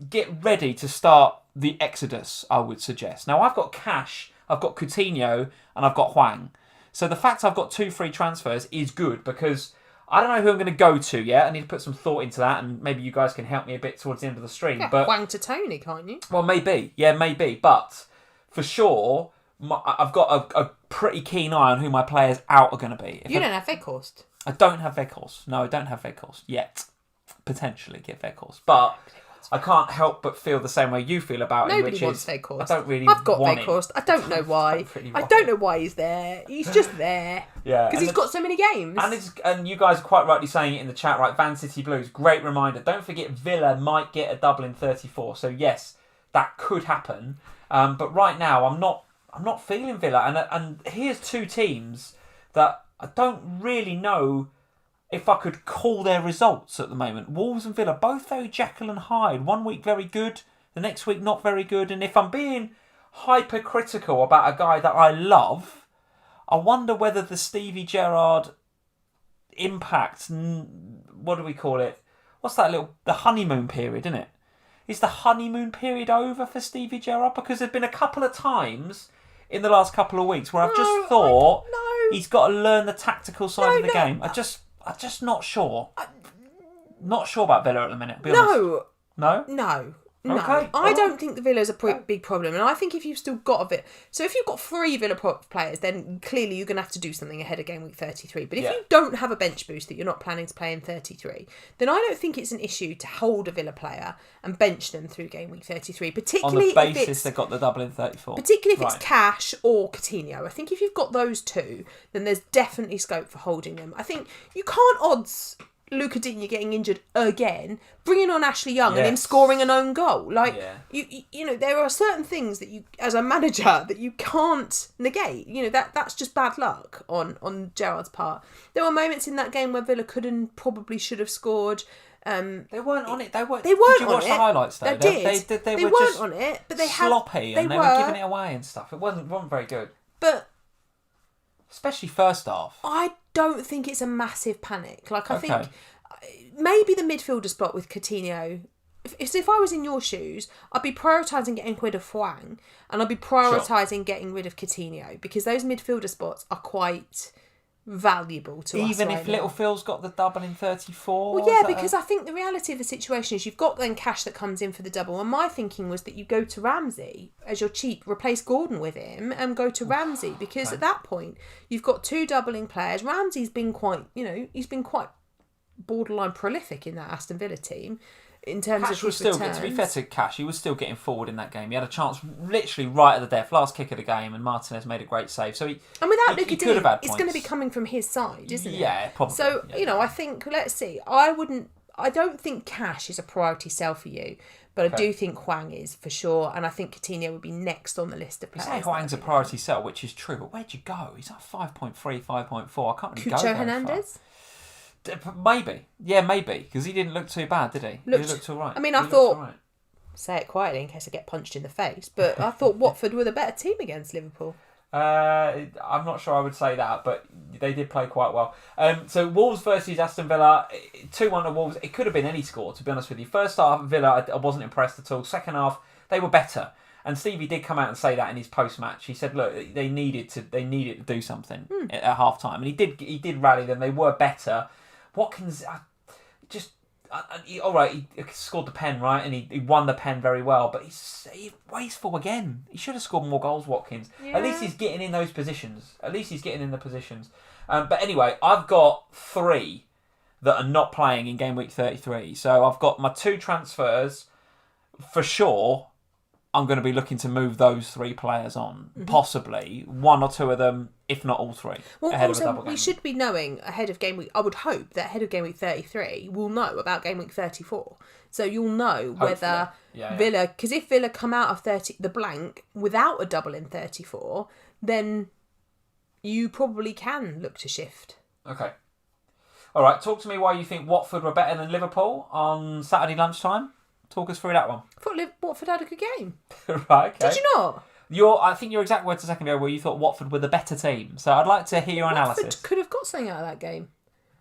get ready to start the exodus, I would suggest. Now, I've got cash, I've got Coutinho, and I've got Hwang. So the fact I've got 2 free transfers is good, because I don't know who I'm going to go to yet. I need to put some thought into that, and maybe you guys can help me a bit towards the end of the stream. Yeah, but Hwang to Tony, can't you? Well, maybe. Yeah, maybe. But for sure... I've got a pretty keen eye on who my players out are going to be. You don't have Weghorst. I don't have Weghorst. No, I don't have Weghorst yet. Potentially get Weghorst. But I can't help but feel the same way you feel about him. Nobody wants Weghorst. I don't really I've got want Weghorst. I don't know why. I don't know why he's there. He's just there. Yeah. Because he's got so many games. And you guys are quite rightly saying it in the chat, right? Van City Blues, great reminder. Don't forget Villa might get a double in 34. So yes, that could happen. But right now, I'm not feeling Villa. And here's 2 teams that I don't really know if I could call their results at the moment. Wolves and Villa, both very Jekyll and Hyde. One week very good, the next week not very good. And if I'm being hypercritical about a guy that I love, I wonder whether the Stevie Gerrard impact, what do we call it? What's that the honeymoon period, isn't it? Is the honeymoon period over for Stevie Gerrard? Because there's been a couple of times in the last couple of weeks where I've just thought he's got to learn the tactical side of the game. I'm just not sure. Not sure about Villa at the minute. Be honest. No? No. Okay. I don't think the Villa's a big problem, and I think if you've still got a bit, so if you've got 3 Villa players, then clearly you're going to have to do something ahead of game week 33. But if you don't have a bench boost that you're not planning to play in 33, then I don't think it's an issue to hold a Villa player and bench them through game week 33. Particularly on the basis they've got the double in 34. Particularly if it's Cash or Coutinho. I think if you've got those 2, then there's definitely scope for holding them. I think you can't odds Luca Digne getting injured again, bringing on Ashley Young and him scoring an own goal. You know, there are certain things that you, as a manager, that you can't negate. You know, that's just bad luck on Gerrard's part. There were moments in that game where Villa probably should have scored. They weren't on it. They weren't. They weren't did you on watch it. the highlights though? They were weren't just on it, but they sloppy and they were giving it away and stuff. It wasn't very good. But especially first half. I don't think it's a massive panic. I think maybe the midfielder spot with Coutinho. If I was in your shoes, I'd be prioritising getting rid of Hwang and I'd be prioritising getting rid of Coutinho, because those midfielder spots are quite valuable to us. Even if Little Phil's got the double in 34? Well, yeah, because I think the reality of the situation is you've got then cash that comes in for the double, and my thinking was that you go to Ramsey as your cheap, replace Gordon with him and go to Ramsey, because at that point you've got 2 doubling players. Ramsey's been quite, he's been quite borderline prolific in that Aston Villa team. In terms Cash of his returns. To be fair to Cash, he was still getting forward in that game. He had a chance literally right at the death, last kick of the game, and Martinez made a great save. So and without Luka Digne, it's going to be coming from his side, isn't it? Yeah, probably. So, I think, let's see. I don't think Cash is a priority sell for you, but I do think Hwang is for sure, and I think Coutinho would be next on the list of players. You say Hwang's a priority sell, which is true, but where'd you go? He's like 5.3, 5.4. I can't really go Cucho very Hernandez? far. Maybe, because he didn't look too bad, did he? He looked all right. I mean, I thought, say it quietly in case I get punched in the face, but I thought Watford were the better team against Liverpool. I'm not sure I would say that, but they did play quite well. So Wolves versus Aston Villa, 2-1 to Wolves. It could have been any score, to be honest with you. First half, Villa, I wasn't impressed at all. Second half, they were better. And Stevie did come out and say that in his post-match. He said, "Look, they needed to do something at half time," and he did rally them. They were better. Watkins, all right, he scored the pen, right, and he won the pen very well, but he's wasteful again. He should have scored more goals, Watkins. Yeah. At least he's getting in those positions. But anyway, I've got 3 that are not playing in game week 33. So I've got my 2 transfers for sure. I'm going to be looking to move those 3 players on, possibly 1 or 2 of them, if not all 3. Well, ahead also, of a double game we should be knowing ahead of game week. I would hope that ahead of game week 33, we'll know about game week 34. So you'll know whether Villa, because if Villa come out of the blank without a double in 34, then you probably can look to shift. Okay. All right, talk to me why you think Watford were better than Liverpool on Saturday lunchtime. Talk us through that one. I thought Watford had a good game. Right, okay. Did you not? I think your exact words a second ago where you thought Watford were the better team. So I'd like to hear your analysis. Watford could have got something out of that game.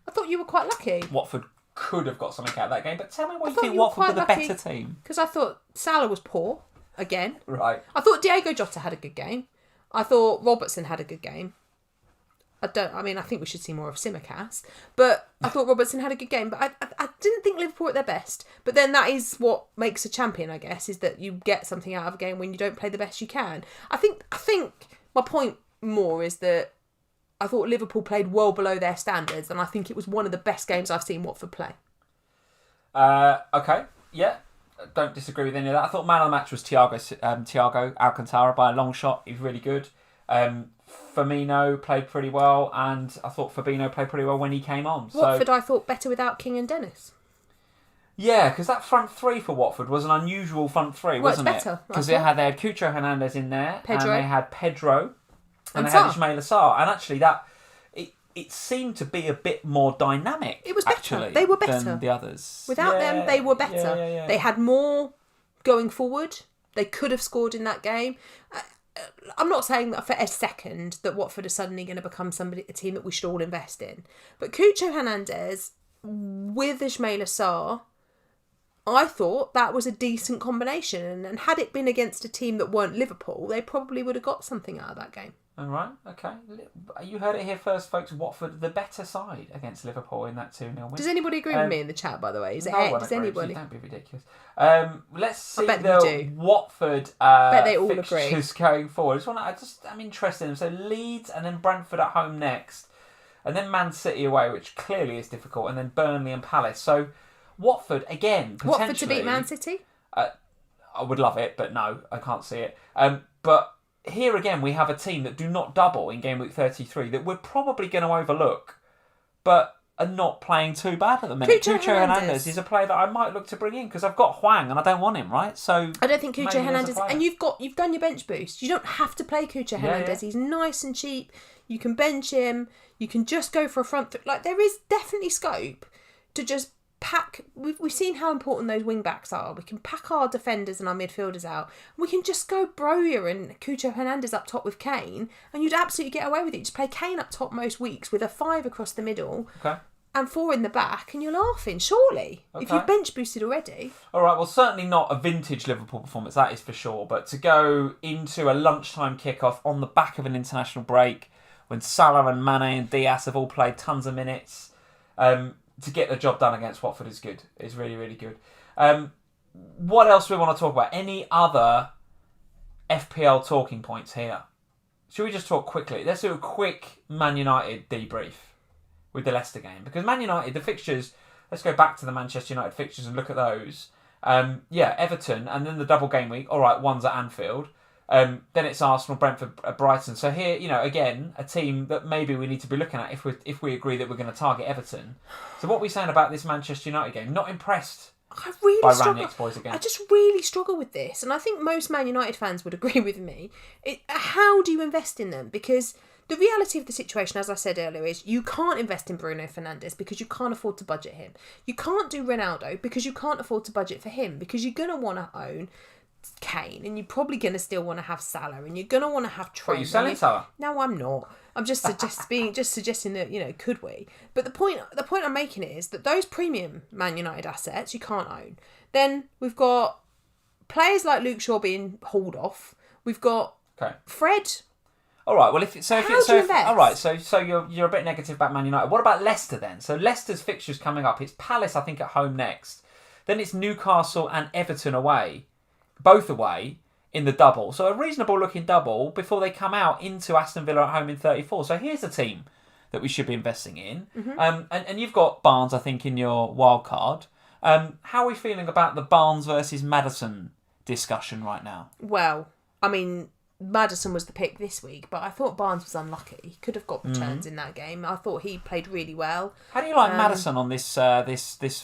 I thought you were quite lucky. Watford could have got something out of that game, but tell me why you think Watford were the better team. Because I thought Salah was poor, again. Right. I thought Diego Jota had a good game. I thought Robertson had a good game. I think we should see more of Simicast. But I thought Robertson had a good game. But I didn't think Liverpool were at their best. But then that is what makes a champion, I guess, is that you get something out of a game when you don't play the best you can. I think my point more is that I thought Liverpool played well below their standards. And I think it was one of the best games I've seen Watford play. Okay. Yeah. Don't disagree with any of that. I thought man of the match was Thiago Alcantara by a long shot. He's really good. Firmino played pretty well, and I thought Fabinho played pretty well when he came on. Watford, I thought, better without King and Dennis. Yeah, because that front 3 for Watford was an unusual front 3, wasn't it? Better. Because they had Cucho Hernandez in there, and they had Pedro, and they Sarr. had Ismaila Sarr, and actually it seemed to be a bit more dynamic. It was better. Actually, they were better than the others. Without them, they were better. Yeah. They had more going forward. They could have scored in that game. I'm not saying that for a second that Watford are suddenly going to become a team that we should all invest in. But Cucho Hernandez with Ismaila Sarr, I thought that was a decent combination. And had it been against a team that weren't Liverpool, they probably would have got something out of that game. All right, okay. You heard it here first, folks. Watford, the better side against Liverpool in that 2-0 win. Does anybody agree with me in the chat, by the way? Does anybody? Don't be ridiculous. Let's see the Watford bet they all fixtures going forward. I'm interested in them. So Leeds and then Brentford at home next. And then Man City away, which clearly is difficult. And then Burnley and Palace. So Watford, again, potentially... Watford to beat Man City? I would love it, but no, I can't see it. But... here again, we have a team that do not double in game week 33 that we're probably going to overlook, but are not playing too bad at the minute. Cucho Hernandez is a player that I might look to bring in because I've got Hwang and I don't want him, right? So I don't think Cucho Hernandez, and you've done your bench boost. You don't have to play Cucho Hernandez. He's nice and cheap. You can bench him. You can just go for a front. There is definitely scope to just pack. We've seen how important those wing backs are. We can pack our defenders and our midfielders out. We can just go Broja and Cucho Hernandez up top with Kane, and you'd absolutely get away with it. Just play Kane up top most weeks with a 5 across the middle. Okay. And 4 in the back, and you're laughing, surely, if you've bench boosted already. All right, well, certainly not a vintage Liverpool performance, that is for sure. But to go into a lunchtime kickoff on the back of an international break, when Salah and Mane and Diaz have all played tons of minutes, to get the job done against Watford is good. It's really, really good. What else do we want to talk about? Any other FPL talking points here? Should we just talk quickly? Let's do a quick Man United debrief with the Leicester game. Because Man United, the fixtures, let's go back to the Manchester United fixtures and look at those. Everton, and then the double game week. All right, one's at Anfield. Then it's Arsenal, Brentford, Brighton. So here, again, a team that maybe we need to be looking at if we agree that we're going to target Everton. So what are we saying about this Manchester United game? Not impressed I really by struggle. Rangnick's boys again. I just really struggle with this, and I think most Man United fans would agree with me. How do you invest in them? Because the reality of the situation, as I said earlier, is you can't invest in Bruno Fernandes because you can't afford to budget him. You can't do Ronaldo because you can't afford to budget for him, because you're going to want to own Kane, and you're probably going to still want to have Salah, and you're going to want to have Trent. Are you selling Salah? No, I'm not. I'm just suggesting that, could we? But the point I'm making is that those premium Man United assets you can't own. Then we've got players like Luke Shaw being hauled off. We've got Fred. All right. Well, all right. So you're a bit negative about Man United. What about Leicester then? So Leicester's fixtures coming up. It's Palace, I think, at home next. Then it's Newcastle and Everton away. Both away in the double. So a reasonable looking double before they come out into Aston Villa at home in 34. So here's a team that we should be investing in. And you've got Barnes, I think, in your wild card. How are we feeling about the Barnes versus Maddison discussion right now? Well, I mean, Maddison was the pick this week, but I thought Barnes was unlucky. He could have got returns in that game. I thought he played really well. How do you like Maddison on this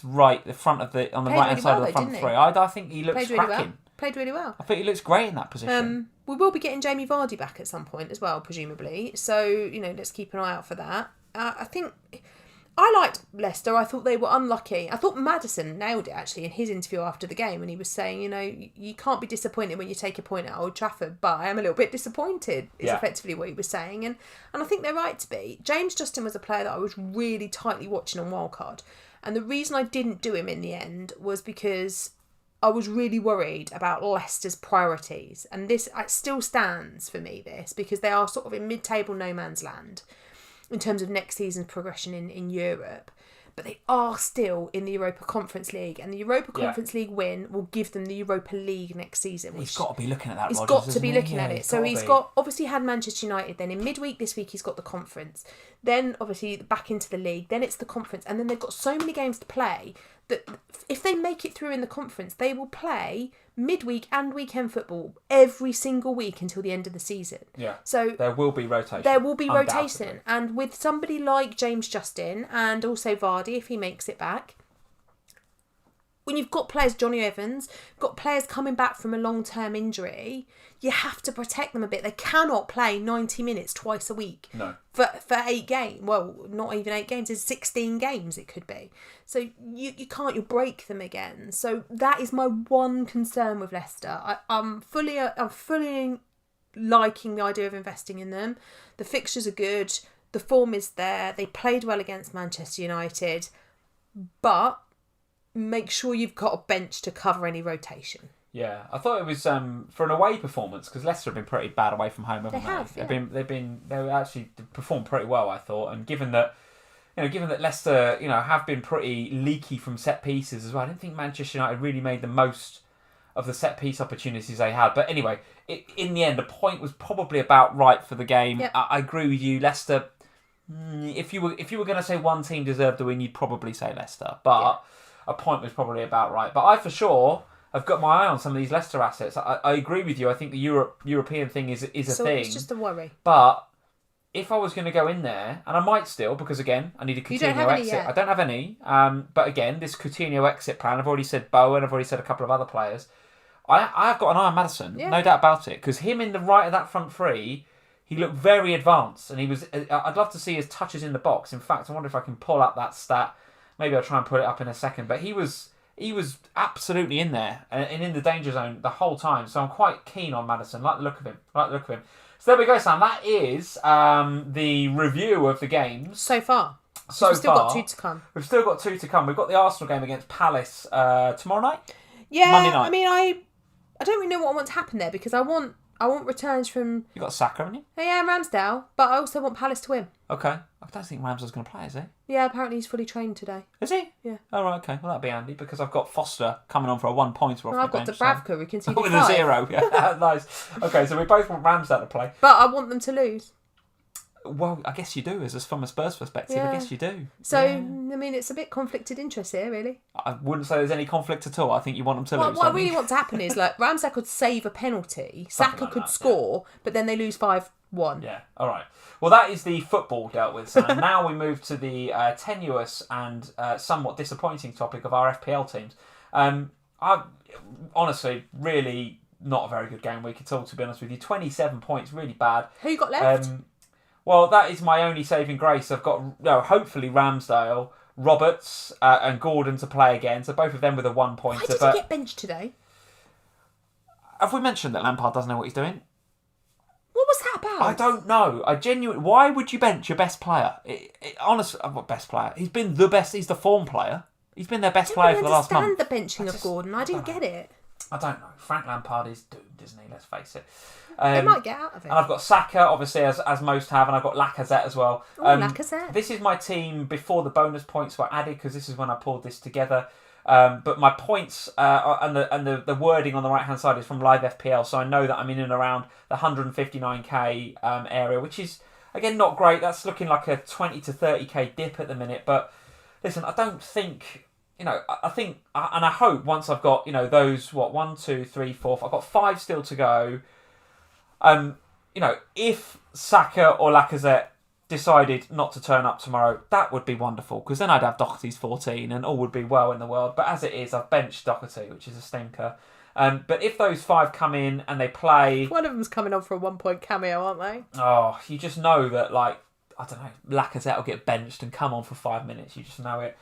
right, the front of the on the right hand side of the front three? I think he looks cracking. Played really well. I think he looks great in that position. We will be getting Jamie Vardy back at some point as well, presumably. So, let's keep an eye out for that. I think I liked Leicester. I thought they were unlucky. I thought Maddison nailed it, actually, in his interview after the game when he was saying, you can't be disappointed when you take a point at Old Trafford, but I am a little bit disappointed, is effectively what he was saying. And I think they're right to be. James Justin was a player that I was really tightly watching on Wildcard. And the reason I didn't do him in the end was because I was really worried about Leicester's priorities. And this it still stands for me, because they are sort of in mid-table no man's land in terms of next season's progression in Europe. But they are still in the Europa Conference League, and the Europa Conference League win will give them the Europa League next season. He's got to be looking at that, He's Rodgers, got to be looking at it. So he's got, obviously had Manchester United, then in midweek this week he's got the conference. Then obviously back into the league, then it's the conference, and then they've got so many games to play that if they make it through in the conference, they will play midweek and weekend football every single week until the end of the season. Yeah. So there will be rotation. There will be rotation. And with somebody like James Justin and also Vardy, if he makes it back, when you've got players, Johnny Evans, got players coming back from a long-term injury, you have to protect them a bit. They cannot play 90 minutes twice a week. No. For 8 games. Well, not even 8 games. It's 16 games it could be. So you can't. You'll break them again. So that is my one concern with Leicester. I'm fully liking the idea of investing in them. The fixtures are good. The form is there. They played well against Manchester United. But make sure you've got a bench to cover any rotation. Yeah, I thought it was for an away performance, because Leicester have been pretty bad away from home, haven't they? They've actually performed pretty well, I thought, and given that Leicester have been pretty leaky from set pieces as well, I didn't think Manchester United really made the most of the set piece opportunities they had. But anyway, in the end, the point was probably about right for the game. Yep. I agree with you, Leicester. If you were going to say one team deserved the win, you'd probably say Leicester, but a point was probably about right. But I for sure have got my eye on some of these Leicester assets. I agree with you. I think the European thing is a thing. It's just a worry. But if I was going to go in there, and I might still, because again, I need a Coutinho exit. I don't have any. But again, this Coutinho exit plan, I've already said Bowen, I've already said a couple of other players. I've got an eye on Maddison, no doubt about it. Because him in the right of that front three, he looked very advanced. And he was. I'd love to see his touches in the box. In fact, I wonder if I can pull up that stat. Maybe I'll try and put it up in a second. But he was absolutely in there and in the danger zone the whole time. So I'm quite keen on Maddison. Like the look of him. So there we go, Sam. That is the review of the games. So far. We've still got 2 to come. We've still got 2 to come. We've got the Arsenal game against Palace tomorrow night? Yeah, Monday night. I mean, I don't really know what I want to happen there, because I want returns from... You got Saka, haven't you? Yeah, Ramsdale, but I also want Palace to win. Okay. I don't think Ramsdale's going to play, is he? Yeah, apparently he's fully trained today. Is he? Yeah. Oh, right, okay. Well, that'd be handy, because I've got Foster coming on for a 1 point. Well, I've got Dubravka, we can see with a 0. Yeah, nice. Okay, so we both want Ramsdale to play. But I want them to lose. Well, I guess you do, from a Spurs perspective. Yeah. I guess you do. So, I mean, it's a bit conflicted interest here, really. I wouldn't say there's any conflict at all. I think you want them to lose. What I really want to happen is, like, Ramsdale could save a penalty, Saka could score, but then they lose 5-1. Yeah, all right. Well, that is the football dealt with, Sam. Now we move to the tenuous and somewhat disappointing topic of our FPL teams. I honestly, really not a very good game week at all, to be honest with you. 27 points, really bad. Who you got left? Well, that is my only saving grace. I've got, hopefully Ramsdale, Roberts and Gordon to play again. So both of them with a 1 pointer. Why did he get benched today? Have we mentioned that Lampard doesn't know what he's doing? What was that about? I don't know. Why would you bench your best player? Honestly, what best player? He's been the best. He's the form player. He's been their best player for the last month. I understand the benching of Gordon. I didn't get it. I don't know. Frank Lampard is doomed, isn't he? Let's face it. They might get out of it. And I've got Saka, obviously, as most have, and I've got Lacazette as well. Lacazette. This is my team before the bonus points were added, because this is when I pulled this together. But my points and the wording on the right-hand side is from Live FPL, so I know that I'm in and around the 159k area, which is, Again, not great. That's looking like a 20 to 30k dip at the minute. But listen, I don't think... I think, and I hope once I've got, those, 1, 2, 3, 4, I've got 5 still to go. If Saka or Lacazette decided not to turn up tomorrow, that would be wonderful, because then I'd have Doherty's 14 and all would be well in the world. But as it is, I've benched Doherty, which is a stinker. But if those 5 come in and they play... One of them's coming on for a 1-point cameo, aren't they? Oh, you just know that, Lacazette will get benched and come on for 5 minutes. You just know it.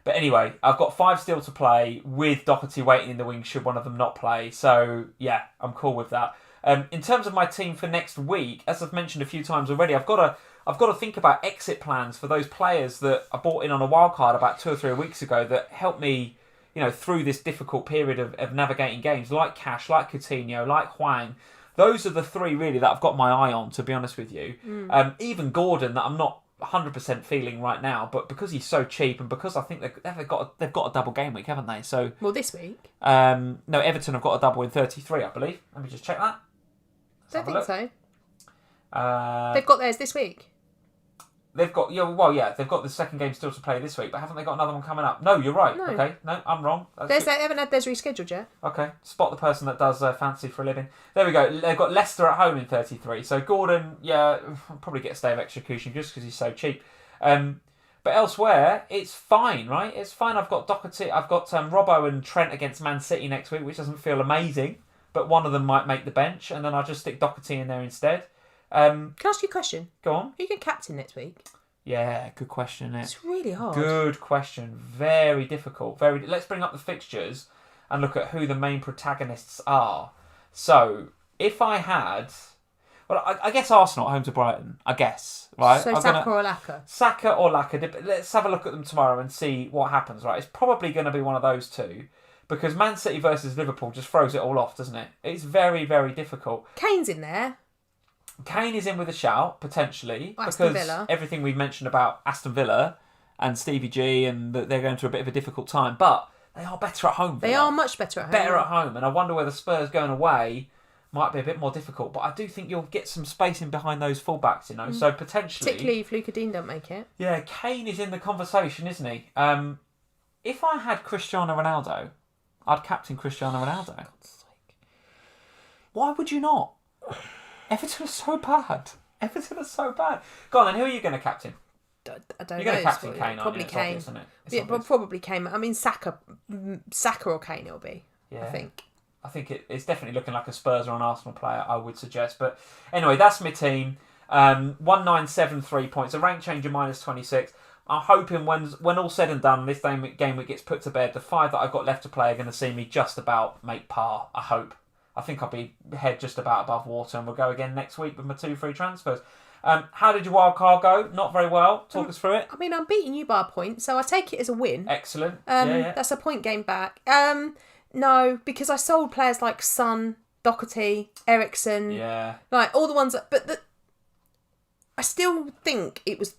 But anyway, I've got 5 still to play with Doherty waiting in the wing should one of them not play. So, yeah, I'm cool with that. In terms of my team for next week, as I've mentioned a few times already, I've got to think about exit plans for those players that I bought in on a wildcard about 2 or 3 weeks ago that helped me, through this difficult period of navigating games, like Cash, like Coutinho, like Hwang. Those are the 3 really that I've got my eye on, to be honest with you. Even Gordon, that I'm not 100% feeling right now, but because he's so cheap and because I think they've got a double game week, haven't they? So this week? No, Everton have got a double in 33, I believe. Let me just check that. I don't think so. They've got theirs this week. They've got they've got the second game still to play this week, but haven't they got another one coming up? No, you're right. No. Okay, no, I'm wrong. They haven't had theirs rescheduled yet. Okay, spot the person that does fantasy for a living. There we go. They've got Leicester at home in 33. So Gordon, I'll probably get a stay of execution just because he's so cheap. But elsewhere, it's fine, right? It's fine. I've got Doherty. I've got Robbo and Trent against Man City next week, which doesn't feel amazing, but one of them might make the bench, and then I'll just stick Doherty in there instead. Can I ask you a question? Go on. Who you can captain next week? Yeah, good question, isn't it? It's really hard. Good question. Very difficult. Let's bring up the fixtures and look at who the main protagonists are. So, if I had... Well, I guess Arsenal at home to Brighton, I guess, right? So Saka or Laka? Saka or Laka. Let's have a look at them tomorrow and see what happens, right? It's probably going to be one of those two, because Man City versus Liverpool just throws it all off, doesn't it? It's very, very difficult. Kane's in there. Kane is in with a shout, potentially, Aston because Villa. Everything we've mentioned about Aston Villa and Stevie G, and that they're going through a bit of a difficult time, but they are better at home. They are much better at home. Better at home, and I wonder whether Spurs going away might be a bit more difficult, but I do think you'll get some space in behind those fullbacks, so potentially... Particularly if Luka Dean don't make it. Yeah, Kane is in the conversation, isn't he? If I had Cristiano Ronaldo, I'd captain Cristiano Ronaldo. For God's sake. Why would you not? Everton are so bad. Go on then, who are you going to captain? I don't know. You're going to captain Kane, probably aren't you? Kane. It's obvious, isn't it? But probably Kane. I mean, Saka or Kane it'll be, yeah. I think it's definitely looking like a Spurs or an Arsenal player, I would suggest. But anyway, that's my team. 1973 points. A rank changer minus 26. I'm hoping when all said and done, this game week gets put to bed, the 5 that I've got left to play are going to see me just about make par, I hope. I think I'll be head just about above water, and we'll go again next week with my 2 free transfers. How did your wild card go? Not very well. Talk us through it. I mean, I'm beating you by a point, so I take it as a win. Excellent. That's a point game back. No, because I sold players like Son, Doherty, Eriksen. Yeah. Like, all the ones that... I still think it was...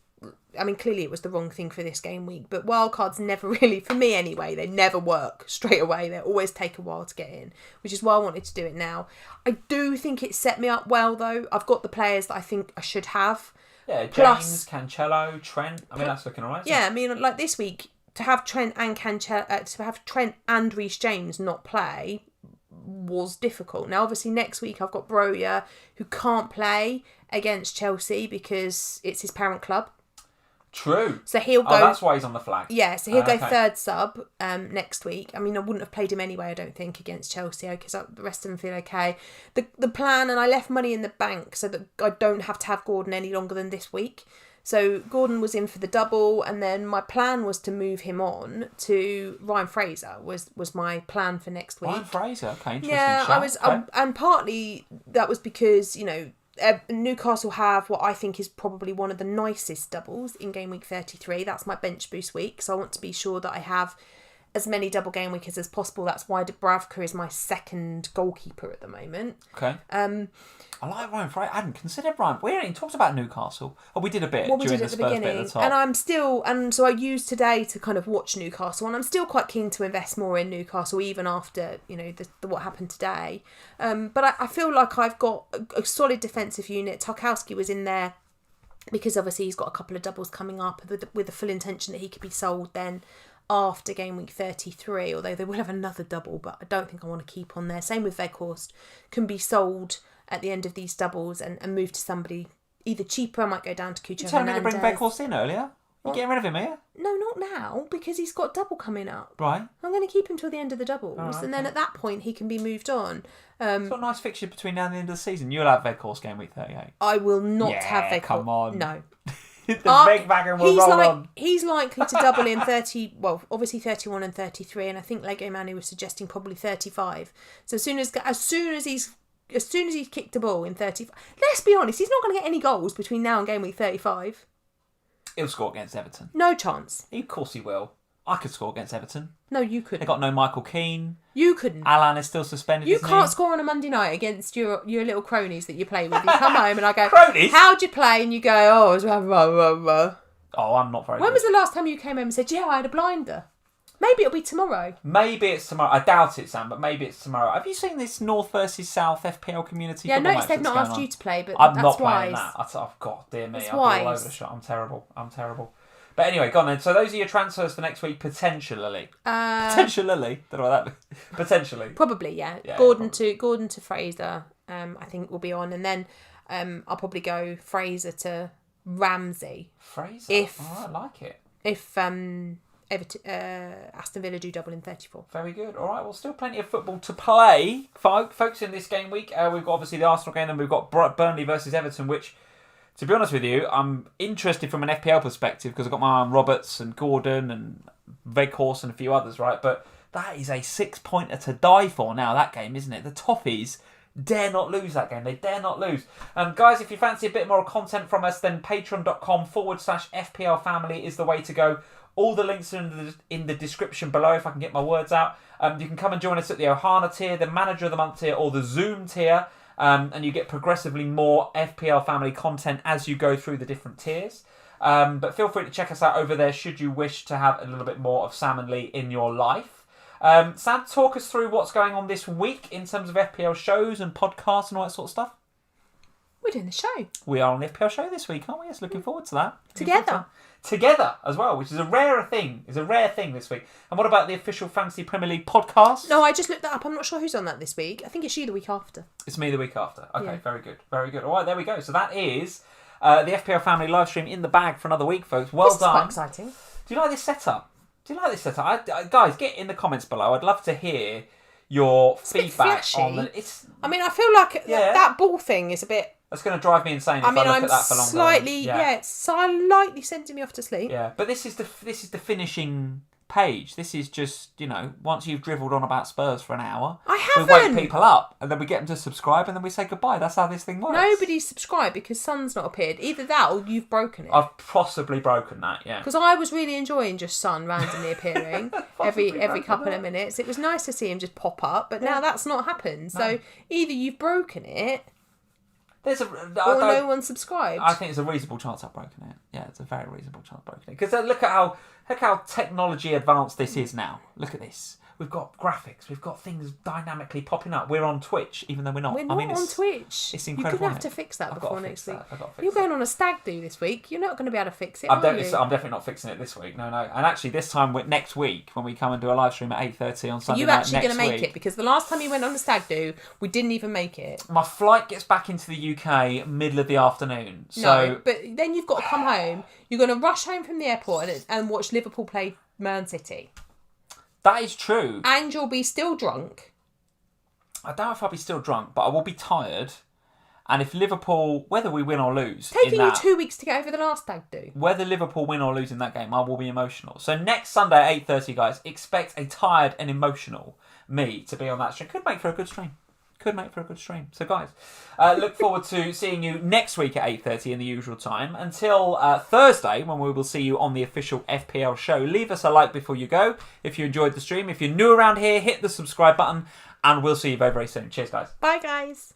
I mean, clearly it was the wrong thing for this game week, but wildcards never really, for me anyway, they never work straight away. They always take a while to get in, which is why I wanted to do it now. I do think it set me up well, though. I've got the players that I think I should have. Yeah, James, Cancelo, Trent. I mean, that's looking all right. Yeah, I mean, like this week, to have Trent and Reece James not play was difficult. Now, obviously, next week I've got Broja, who can't play against Chelsea because it's his parent club. True. So he'll go... Oh, that's why he's on the flag. Yeah, so he'll go third sub next week. I mean, I wouldn't have played him anyway, I don't think, against Chelsea, because the rest of them feel okay. The plan, and I left money in the bank so that I don't have to have Gordon any longer than this week. So Gordon was in for the double, and then my plan was to move him on to Ryan Fraser, was my plan for next week. Ryan Fraser, okay, interesting. Yeah, shout. And partly that was because, Newcastle have what I think is probably one of the nicest doubles in game week 33. That's my bench boost week, so I want to be sure that I have as many double game weekers as possible. That's why Dubravka is my second goalkeeper at the moment. Okay. I like Ryan Frey. I hadn't considered Ryan. We hadn't talked about Newcastle. Oh, we did a bit during the Spurs bit at the top. And so I used today to kind of watch Newcastle, and I'm still quite keen to invest more in Newcastle, even after, you know, what happened today. But I feel like I've got a solid defensive unit. Tarkowski was in there because obviously he's got a couple of doubles coming up with the full intention that he could be sold then after game week 33, although they will have another double, but I don't think I want to keep on there. Same with Weghorst, can be sold at the end of these doubles and move to somebody either cheaper. I might go down to Cucho Hernandez. You told me to bring Weghorst in earlier. You're getting rid of him here? No, not now, because he's got double coming up. Right. I'm going to keep him till the end of the doubles, and then at that point he can be moved on. It's got a nice fixture between now and the end of the season. You'll have Weghorst game week 38. I will not have Weghorst. Come on. No. The big wagon will roll on. He's likely to double in 30, well, obviously 31 and 33, and I think Lego Manu was suggesting probably 35. So as soon as he's kicked a ball in 35, let's be honest, he's not going to get any goals between now and game week 35. He'll score against Everton. No chance. Of course he will. I could score against Everton. No, you couldn't. They got no Michael Keane. You couldn't. Alan is still suspended. You can't score on a Monday night against your little cronies that you play with. You come home and I go, cronies? How'd you play? And you go, oh, it was Oh, I'm not very When good. was the last time you came home and said, yeah, I had a blinder? Maybe it'll be tomorrow. Maybe it's tomorrow. I doubt it, Sam, but maybe it's tomorrow. Have you seen this North versus South FPL community? Yeah, I noticed they've not asked you to play, but I'm not playing that. God, dear me. It's I'll be all over the shot. I'm terrible. But anyway, go on then. So those are your transfers for next week, potentially. Potentially. Don't know what that means. Potentially. Probably, yeah. Gordon to Fraser, I think will be on. And then I'll probably go Fraser to Ramsey. Fraser? I like it. If Everton, Aston Villa do double in 34. Very good. All right, well, still plenty of football to play, folks, in this game week. We've got obviously the Arsenal game, and we've got Burnley versus Everton, which... To be honest with you, I'm interested from an FPL perspective because I've got my eye on Roberts and Gordon and Weghorst and a few others, right? But that is a 6-pointer to die for now, that game, isn't it? The Toffees dare not lose that game. They dare not lose. Guys, if you fancy a bit more content from us, then patreon.com/FPLFamily is the way to go. All the links are in the description below if I can get my words out. You can come and join us at the Ohana tier, the Manager of the Month tier, or the Zoom tier. And you get progressively more FPL family content as you go through the different tiers. But feel free to check us out over there should you wish to have a little bit more of Sam and Lee in your life. Sam, talk us through what's going on this week in terms of FPL shows and podcasts and all that sort of stuff. We're doing the show. We are on the FPL show this week, aren't we? Yes, looking forward to that. Together as well, which is a rare thing. It's a rare thing this week. And what about the official Fantasy Premier League podcast? No, I just looked that up. I'm not sure who's on that this week. I think it's you the week after. It's me the week after. Okay, yeah. Very good. All right, there we go. So that is the FPL Family live stream in the bag for another week, folks. Well done. This is quite exciting. Do you like this setup? Guys, get in the comments below. I'd love to hear your feedback on the... I mean, I feel like that ball thing is a bit... That's going to drive me insane if I look at that for longer. It's slightly sending me off to sleep. Yeah, but this is the finishing page. This is just, once you've dribbled on about Spurs for an hour, I haven't. We wake people up and then we get them to subscribe and then we say goodbye. That's how this thing works. Nobody's subscribed because Sun's not appeared. Either that or you've broken it. I've possibly broken that, yeah. Because I was really enjoying just Sun randomly appearing every couple of minutes. It was nice to see him just pop up, but now that's not happened. No. So either you've broken it... no one subscribed. I think it's a reasonable chance I've broken it. Yeah, it's a very reasonable chance I've broken it. Because look at how technology advanced this is now. Look at this. We've got graphics. We've got things dynamically popping up. We're on Twitch, even though we're not. We're not on Twitch. It's incredible. You're going to have to fix that before next week. You're going on a stag do this week. You're not going to be able to fix it, I'm definitely not fixing it this week. No. And actually, this time, next week, when we come and do a live stream at 8:30 on Sunday night, you're actually going to make it, because the last time you went on a stag do, we didn't even make it. My flight gets back into the UK middle of the afternoon. No, but then you've got to come home. You're going to rush home from the airport and watch Liverpool play Man City. That is true. And you'll be still drunk. I don't know if I'll be still drunk, but I will be tired. And if Liverpool, whether we win or lose... Taking you 2 weeks to get over the last stag do. Whether Liverpool win or lose in that game, I will be emotional. So next Sunday at 8:30, guys, expect a tired and emotional me to be on that stream. Could make for a good stream. could make for a good stream. So guys, look forward to seeing you next week at 8:30 in the usual time. Until Thursday, when we will see you on the official FPL show. Leave us a like before you go if you enjoyed the stream. If you're new around here, hit the subscribe button, and we'll see you very, very soon. Cheers, guys. Bye, guys.